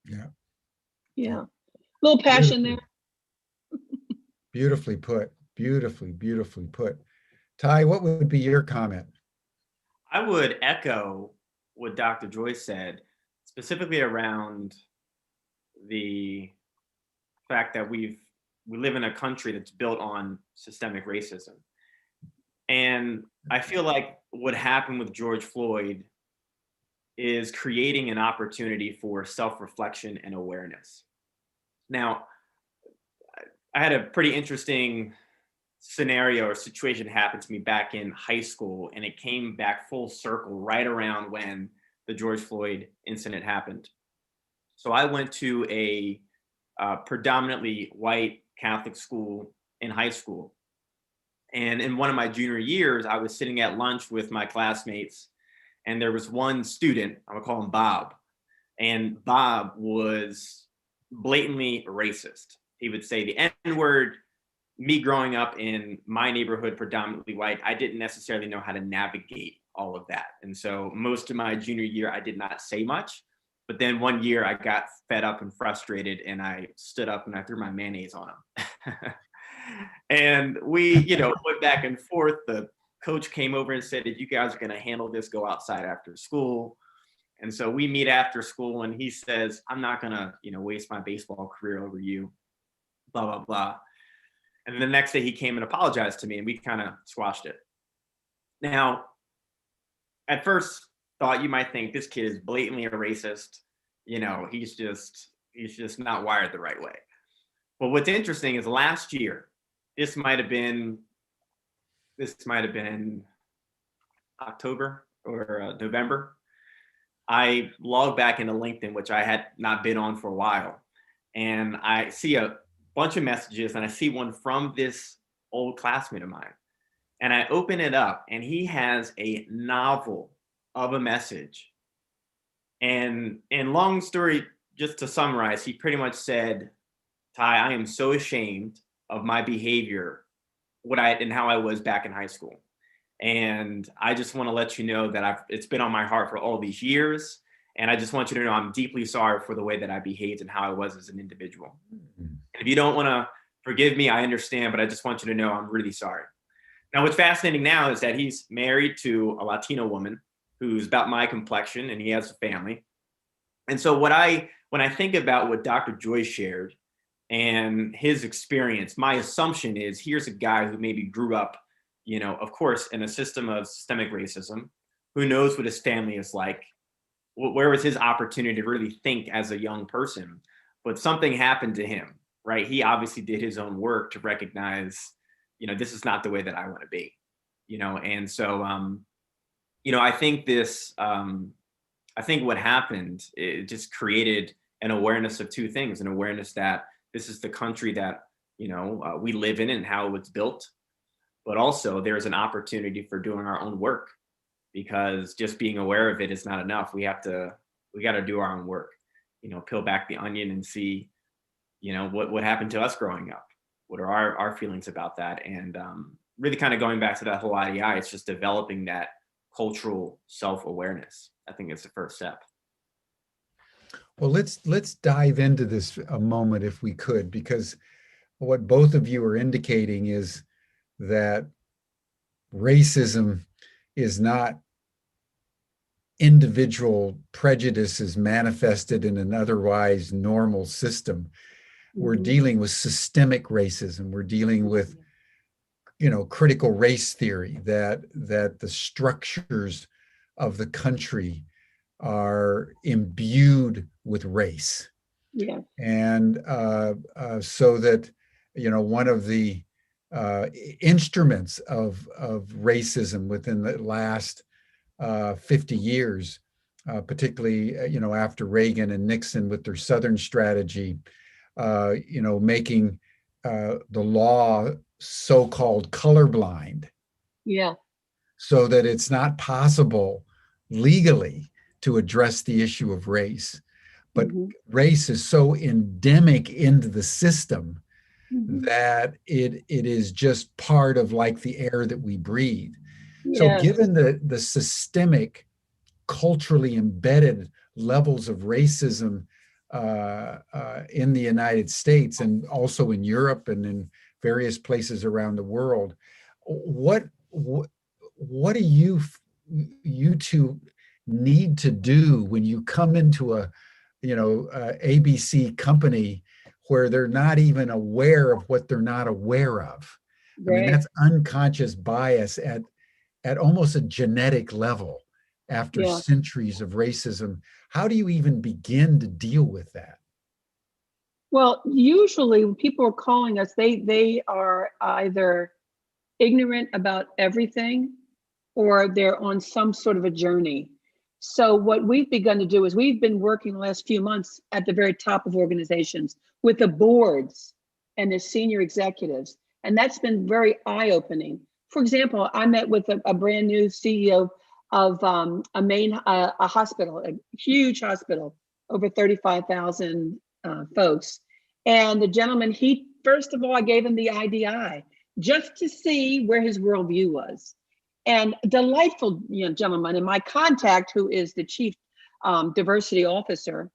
Yeah. Yeah. A little passion there. Beautifully put. Beautifully put. Ty, what would be your comment? I would echo what Dr. Joy said, specifically around the fact that we live in a country that's built on systemic racism. And I feel like what happened with George Floyd is creating an opportunity for self-reflection and awareness. Now, I had a pretty interesting scenario or situation happen to me back in high school, and it came back full circle right around when the George Floyd incident happened. So I went to a predominantly white Catholic school in high school. And in one of my junior years, I was sitting at lunch with my classmates, and there was one student, I'm gonna call him Bob, and Bob was blatantly racist. He would say the N word. Me growing up in my neighborhood, predominantly white, I didn't necessarily know how to navigate all of that. And so most of my junior year, I did not say much. But then one year I got fed up and frustrated, and I stood up and I threw my mayonnaise on him. And we, went back and forth. The coach came over and said, if you guys are going to handle this, go outside after school. And so we meet after school, and he says, I'm not going to, waste my baseball career over you, blah, blah, blah. And then the next day he came and apologized to me, and we kind of squashed it. Now, at first thought, you might think this kid is blatantly a racist. He's just not wired the right way. But what's interesting is last year, this might have been October or November. I logged back into LinkedIn, which I had not been on for a while. And I see a bunch of messages, and I see one from this old classmate of mine. And I open it up, and he has a novel of a message. And long story, just to summarize, he pretty much said, Ty, I am so ashamed of my behavior, and how I was back in high school. And I just want to let you know that it's been on my heart for all these years. And I just want you to know I'm deeply sorry for the way that I behaved and how I was as an individual. Mm-hmm. If you don't want to forgive me, I understand, but I just want you to know I'm really sorry. Now, what's fascinating now is that he's married to a Latino woman who's about my complexion, and he has a family. And so when I think about what Dr. Joy shared and his experience, my assumption is here's a guy who maybe grew up, of course, in a system of systemic racism, who knows what his family is like. Where was his opportunity to really think as a young person? But something happened to him, right? He obviously did his own work to recognize, this is not the way that I want to be, and so, I think I think what happened, it just created an awareness of two things, an awareness that this is the country that, we live in and how it's built, but also there's an opportunity for doing our own work, because just being aware of it is not enough. We got to do our own work, peel back the onion and see, what happened to us growing up. What are our feelings about that? And really kind of going back to that whole IDI, it's just developing that cultural self-awareness. I think it's the first step. Well, let's dive into this a moment if we could, because what both of you are indicating is that racism is not individual prejudices manifested in an otherwise normal system. We're dealing with systemic racism. We're dealing with, critical race theory, that the structures of the country are imbued with race. Yeah. And so that, one of the instruments of racism within the last 50 years, particularly, after Reagan and Nixon with their Southern strategy, making the law so-called colorblind. Yeah. So that it's not possible legally to address the issue of race. But race is so endemic into the system that it is just part of like the air that we breathe. Yes. So given the systemic, culturally embedded levels of racism in the United States and also in Europe and in various places around the world. What do you two need to do when you come into a ABC company where they're not even aware of what they're not aware of? I mean, Right. that's unconscious bias at almost a genetic level after Yeah. centuries of racism. How do you even begin to deal with that? Well, usually when people are calling us, they are either ignorant about everything or they're on some sort of a journey. So what we've begun to do is we've been working the last few months at the very top of organizations with the boards and the senior executives. And that's been very eye-opening. For example, I met with a brand new CEO of a hospital, a huge hospital, over 35,000 folks. And the gentleman, he, first of all, I gave him the IDI just to see where his worldview was. And delightful gentleman. And my contact, who is the chief diversity officer,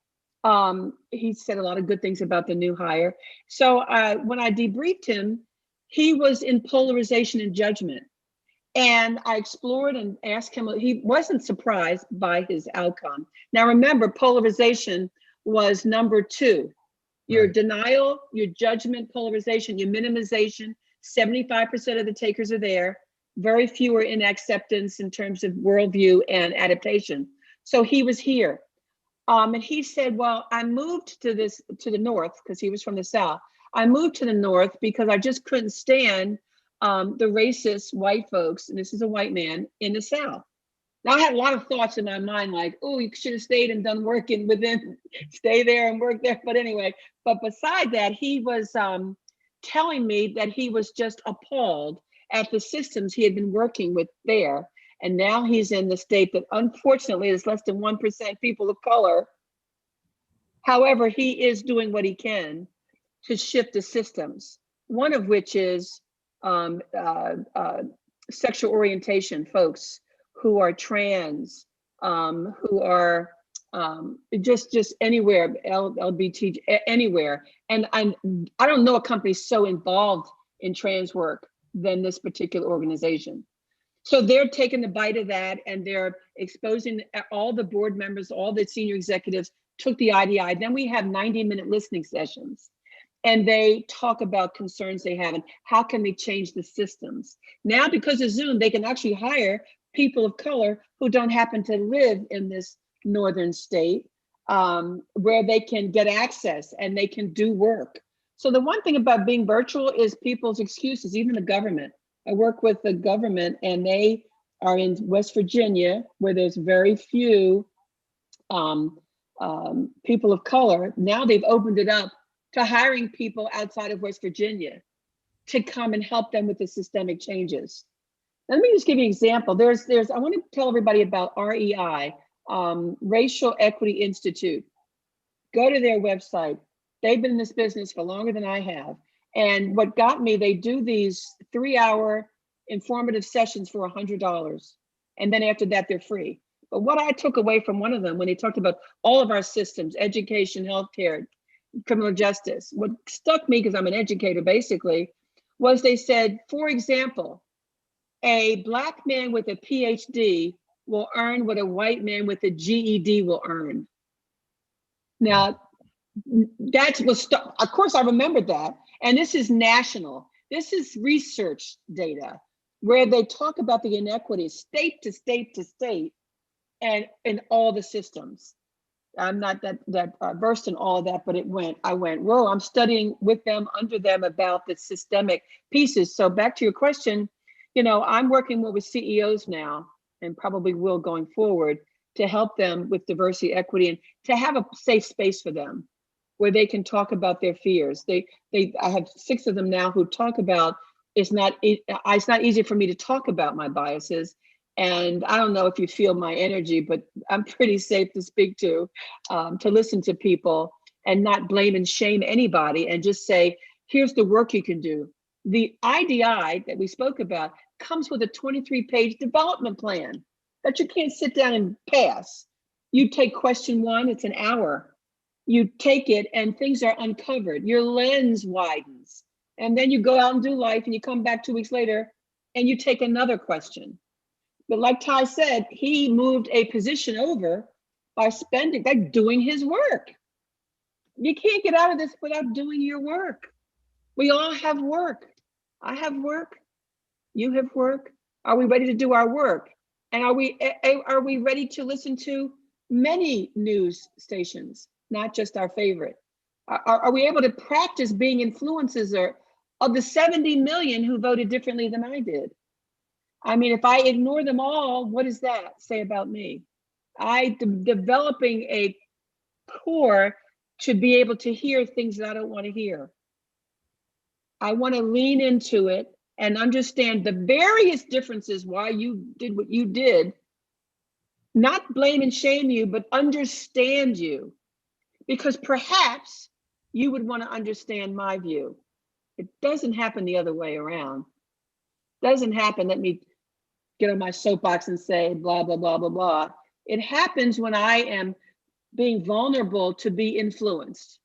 he said a lot of good things about the new hire. So when I debriefed him, he was in polarization and judgment. And I explored and asked him, he wasn't surprised by his outcome. Now, remember, polarization was number 2. Your Right. denial, your judgment, polarization, your minimization, 75% of the takers are there. Very few are in acceptance in terms of worldview and adaptation. So he was here. And he said, well, I moved to the north, because he was from the south. I moved to the north because I just couldn't stand the racist white folks, and this is a white man, in the south. Now, I had a lot of thoughts in my mind, like, oh, you should have stayed and done working stay there and work there. But anyway, but beside that, he was telling me that he was just appalled at the systems he had been working with there. And now he's in the state that unfortunately is less than 1% people of color. However, he is doing what he can to shift the systems, one of which is sexual orientation folks who are trans, who are just anywhere, LGBT, anywhere. And I don't know a company so involved in trans work than this particular organization. So they're taking the bite of that, and they're exposing all the board members, all the senior executives took the IDI. Then we have 90-minute listening sessions, and they talk about concerns they have and how can they change the systems. Now, because of Zoom, they can actually hire people of color who don't happen to live in this northern state, where they can get access and they can do work. So the one thing about being virtual is people's excuses, even the government. I work with the government, and they are in West Virginia, where there's very few people of color. Now they've opened it up to hiring people outside of West Virginia to come and help them with the systemic changes. Let me just give you an example. I want to tell everybody about REI, Racial Equity Institute. Go to their website. They've been in this business for longer than I have. And what got me, they do these 3-hour informative sessions for $100. And then after that, they're free. But what I took away from one of them, when they talked about all of our systems, education, healthcare, criminal justice, what stuck me, because I'm an educator basically, was they said, for example, a Black man with a PhD will earn what a white man with a GED will earn. Now, that's what stuck. Of course, I remembered that. And this is national. This is research data where they talk about the inequities state to state to state and in all the systems. I'm not that versed in all of that, but I went, whoa, I'm studying with them, under them, about the systemic pieces. So back to your question, I'm working more with CEOs now, and probably will going forward, to help them with diversity, equity, and to have a safe space for them where they can talk about their fears. I have 6 of them now who talk about, it's not easy for me to talk about my biases. And I don't know if you feel my energy, but I'm pretty safe to speak to listen to people and not blame and shame anybody, and just say, here's the work you can do. The IDI that we spoke about comes with a 23-page development plan that you can't sit down and pass. You take question 1, it's an hour. you take it and things are uncovered. Your lens widens. And then you go out and do life and you come back 2 weeks later and you take another question. But like Ty said, he moved a position over by doing his work. You can't get out of this without doing your work. We all have work. I have work. You have work. Are we ready to do our work? And are we ready to listen to many news stations, not just our favorite? Are we able to practice being influencers of the 70 million who voted differently than I did? I mean, if I ignore them all, what does that say about me? Developing a core to be able to hear things that I don't want to hear. I want to lean into it and understand the various differences why you did what you did. Not blame and shame you, but understand you. Because perhaps you would want to understand my view. It doesn't happen the other way around. Doesn't happen, let me get on my soapbox and say blah, blah, blah, blah, blah. It happens when I am being vulnerable to be influenced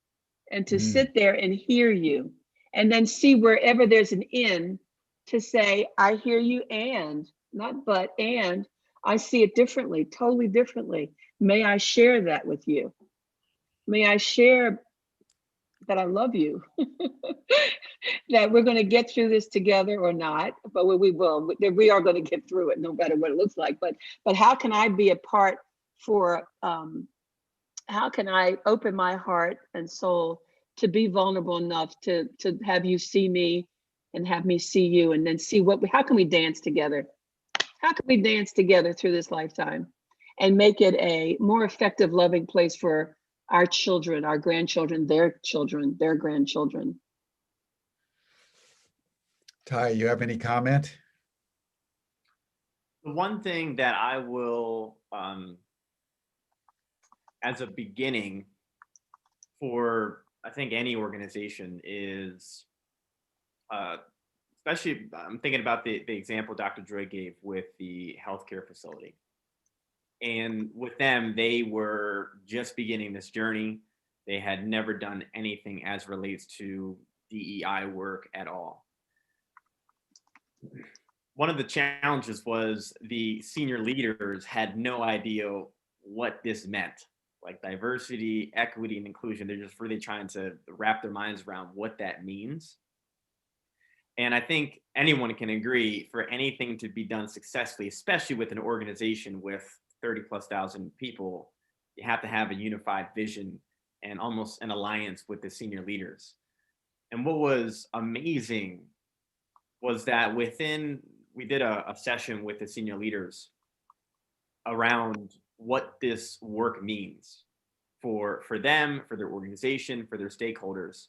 and to sit there and hear you and then see wherever there's an in to say, I hear you and, not but, and I see it differently, totally differently. May I share that with you? May I share that I love you, that we're going to get through this together or not, but we will. We are going to get through it, no matter what it looks like. But how can I be a part for? How can I open my heart and soul to be vulnerable enough to have you see me, and have me see you, and then see how can we dance together? How can we dance together through this lifetime, and make it a more effective, loving place for our children, our grandchildren, their grandchildren. Ty, you have any comment? The one thing that I will, as a beginning for, I think, any organization is, especially I'm thinking about the example Dr. Joy gave with the healthcare facility. And with them, they were just beginning this journey. They had never done anything as relates to DEI work at all. One of the challenges was the senior leaders had no idea what this meant, like diversity, equity, and inclusion. They're just really trying to wrap their minds around what that means. And I think anyone can agree, for anything to be done successfully, especially with an organization with 30,000+ people, you have to have a unified vision and almost an alliance with the senior leaders. And what was amazing was that we did a session with the senior leaders around what this work means for them, for their organization, for their stakeholders.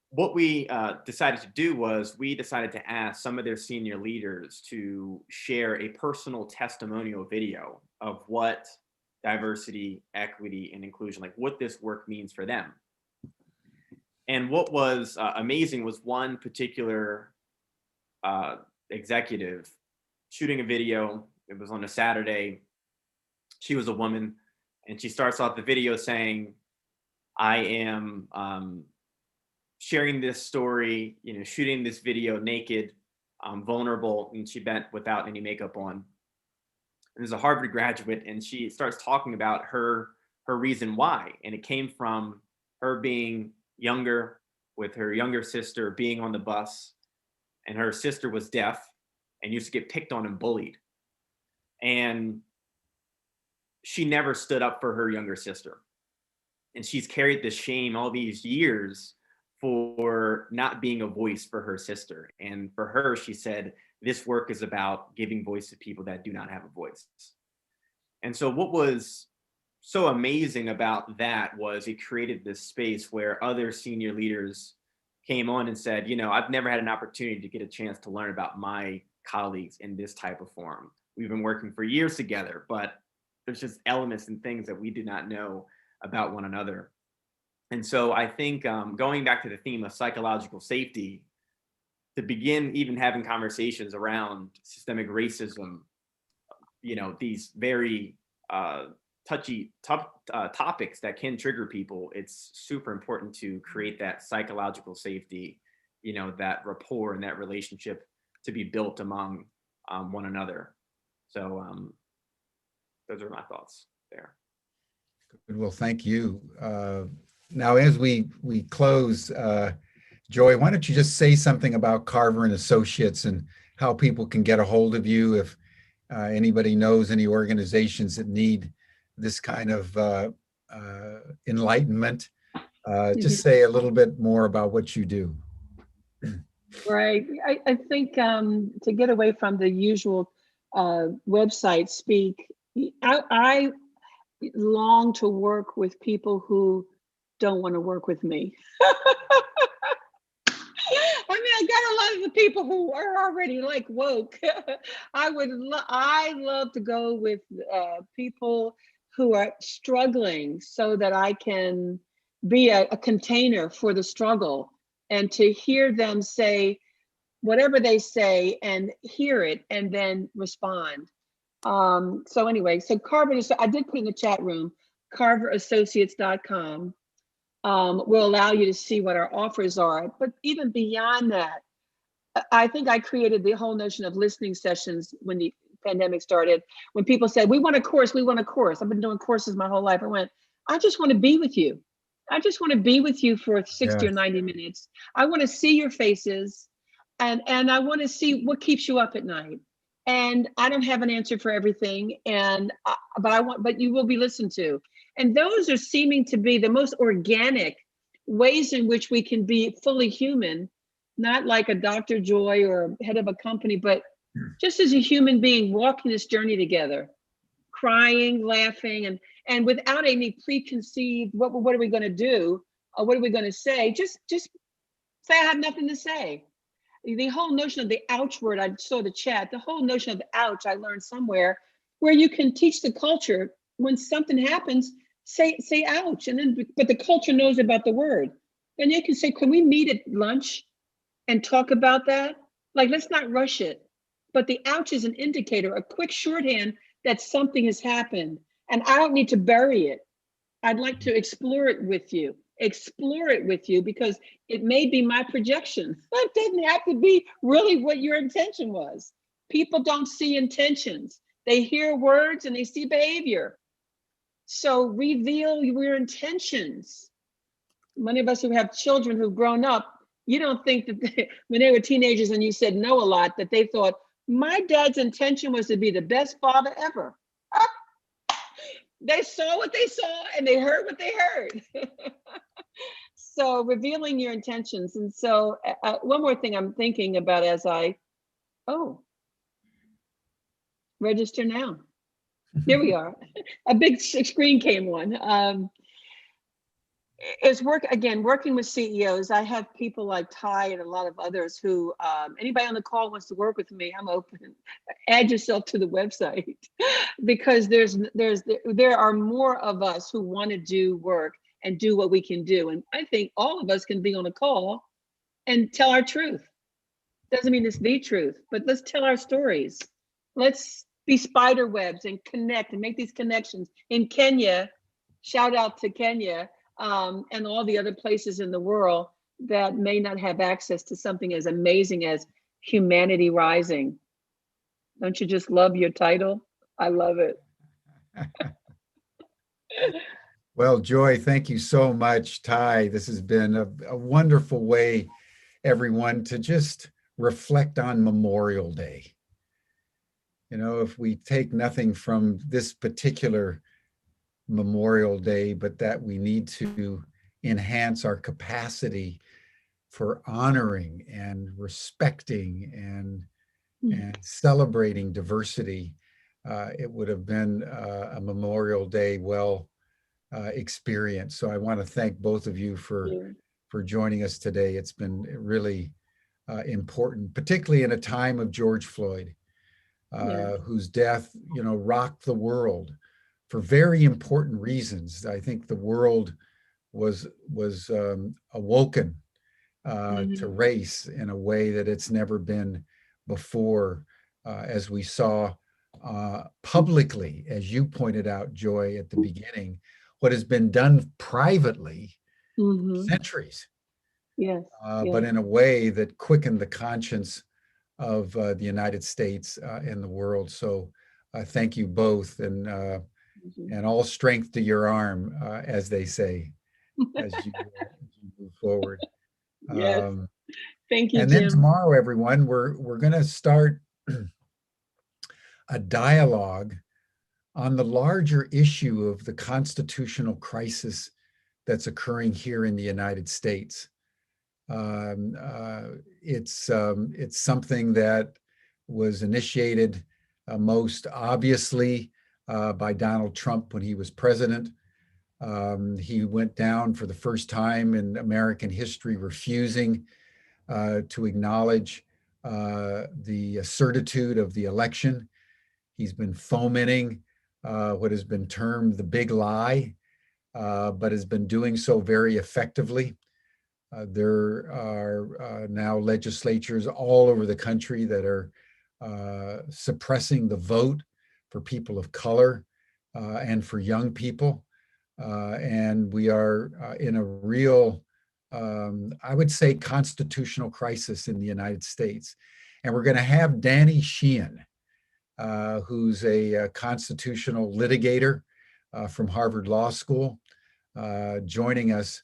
What we decided to do was we decided to ask some of their senior leaders to share a personal testimonial video of what diversity, equity, and inclusion, like what this work means for them. And what was amazing was one particular executive shooting a video. It was on a Saturday. She was a woman, and she starts off the video saying, I am sharing this story, shooting this video naked, vulnerable, and she bent without any makeup on. And there's a Harvard graduate, and she starts talking about her reason why. And it came from her being younger, with her younger sister being on the bus, and her sister was deaf and used to get picked on and bullied. And she never stood up for her younger sister. And she's carried this shame all these years for not being a voice for her sister. And for her, she said, this work is about giving voice to people that do not have a voice. And so what was so amazing about that was it created this space where other senior leaders came on and said, I've never had an opportunity to get a chance to learn about my colleagues in this type of forum. We've been working for years together, but there's just elements and things that we do not know about one another. And so I think going back to the theme of psychological safety, to begin even having conversations around systemic racism, these very touchy topics that can trigger people, it's super important to create that psychological safety, that rapport and that relationship to be built among one another. So those are my thoughts there. Good. Well, thank you. Now, as we close, Joy, why don't you just say something about Carver and Associates and how people can get a hold of you if anybody knows any organizations that need this kind of enlightenment. Just say a little bit more about what you do. Right. I think to get away from the usual website speak, I long to work with people who don't want to work with me. I mean, I got a lot of the people who are already like woke. I love to go with people who are struggling so that I can be a container for the struggle, and to hear them say whatever they say and hear it and then respond. So anyway, so I did put in the chat room, carverassociates.com. Will allow you to see what our offers are. But even beyond that, I think I created the whole notion of listening sessions when the pandemic started. When people said, we want a course, we want a course. I've been doing courses my whole life. I went, I just want to be with you. I just want to be with you for 60 or 90 minutes. I want to see your faces, and I want to see what keeps you up at night. And I don't have an answer for everything, but you will be listened to. And those are seeming to be the most organic ways in which we can be fully human, not like a Dr. Joy or head of a company, but just as a human being walking this journey together, crying, laughing, and without any preconceived, what are we going to do? Or what are we going to say? Just say, I have nothing to say. The whole notion of the ouch word, I saw the chat, the whole notion of ouch, I learned somewhere, where you can teach the culture when something happens, say ouch, and then, but the culture knows about the word. And you can say, can we meet at lunch and talk about that? Like, let's not rush it. But the ouch is an indicator, a quick shorthand that something has happened. And I don't need to bury it. I'd like to explore it with you, because it may be my projection. It doesn't have to be really what your intention was. People don't see intentions. They hear words and they see behavior. So reveal your intentions. Many of us who have children who've grown up, you don't think that when they were teenagers and you said no a lot, that they thought, my dad's intention was to be the best father ever. They saw what they saw and they heard what they heard. So revealing your intentions. And so one more thing I'm thinking about as register now. Here we are. A big screen came on. Is working with CEOs. I have people like Ty and a lot of others who, anybody on the call wants to work with me, I'm open. Add yourself to the website, because there are more of us who want to do work and do what we can do. And I think all of us can be on a call and tell our truth. Doesn't mean it's the truth, but let's tell our stories. Let's be spider webs and connect and make these connections. In Kenya, shout out to Kenya, and all the other places in the world that may not have access to something as amazing as Humanity Rising. Don't you just love your title? I love it. Well, Joy, thank you so much. Ty, this has been a wonderful way, everyone, to just reflect on Memorial Day. If we take nothing from this particular Memorial Day, but that we need to enhance our capacity for honoring and respecting and celebrating diversity, it would have been a Memorial Day well experienced. So I want to thank both of you for joining us today. It's been really important, particularly in a time of George Floyd, whose death, rocked the world for very important reasons. I think the world was awoken to race in a way that it's never been before, as we saw publicly, as you pointed out, Joy, at the beginning, what has been done privately for Mhm. centuries, Yes. but Yes. in a way that quickened the conscience of the United States and the world. So thank you both, Mhm. and all strength to your arm, as they say, as you move forward. Yes. Um, Thank you, and then Jim. tomorrow, everyone, we're going to start a dialogue on the larger issue of the constitutional crisis that's occurring here in the United States. Um, uh, it's something that was initiated most obviously by Donald Trump when he was president. He went down for the first time in American history, refusing to acknowledge the certitude of the election. He's been fomenting what has been termed the big lie, but has been doing so very effectively. There are now legislatures all over the country that are suppressing the vote for people of color and for young people. And we are in a real, I would say, constitutional crisis in the United States. And we're going to have Danny Sheehan, who's a constitutional litigator from Harvard Law School, joining us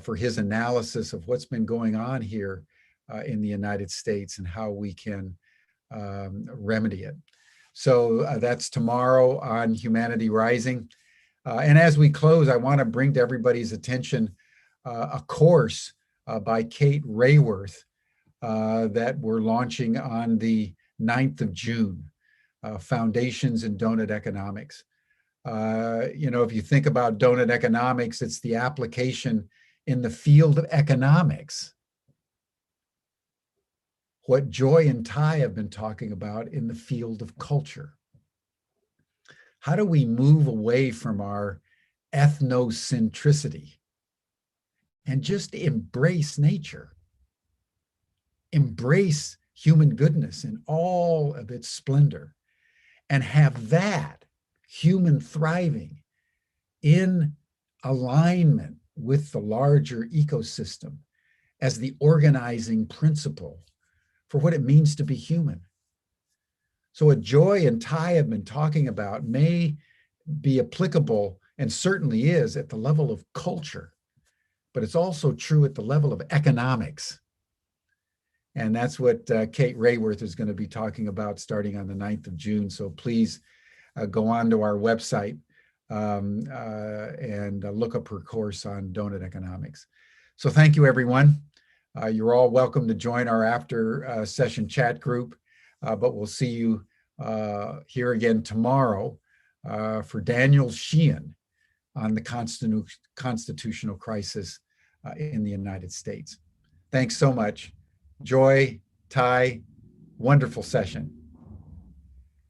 for his analysis of what's been going on here in the United States and how we can remedy it. So that's tomorrow on Humanity Rising. And as we close, I want to bring to everybody's attention a course by Kate Rayworth that we're launching on the 9th of June, Foundations in Donut Economics. If you think about donut economics, it's the application in the field of economics. What Joy and Ty have been talking about in the field of culture. How do we move away from our ethnocentricity and just embrace nature? Embrace human goodness in all of its splendor and have that human thriving in alignment with the larger ecosystem as the organizing principle for what it means to be human. So what Joy and Ty have been talking about may be applicable, and certainly is, at the level of culture, but it's also true at the level of economics. And that's what Kate Rayworth is going to be talking about starting on the 9th of June. So please go on to our website and look up her course on donut economics. So thank you, everyone. You're all welcome to join our after session chat group, but we'll see you here again tomorrow for Daniel Sheehan on the constitutional crisis in the United States. Thanks so much. Joy, Ty, wonderful session.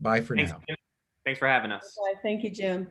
Bye for Thanks, now. Jim. Thanks for having us. Bye. Thank you, Jim.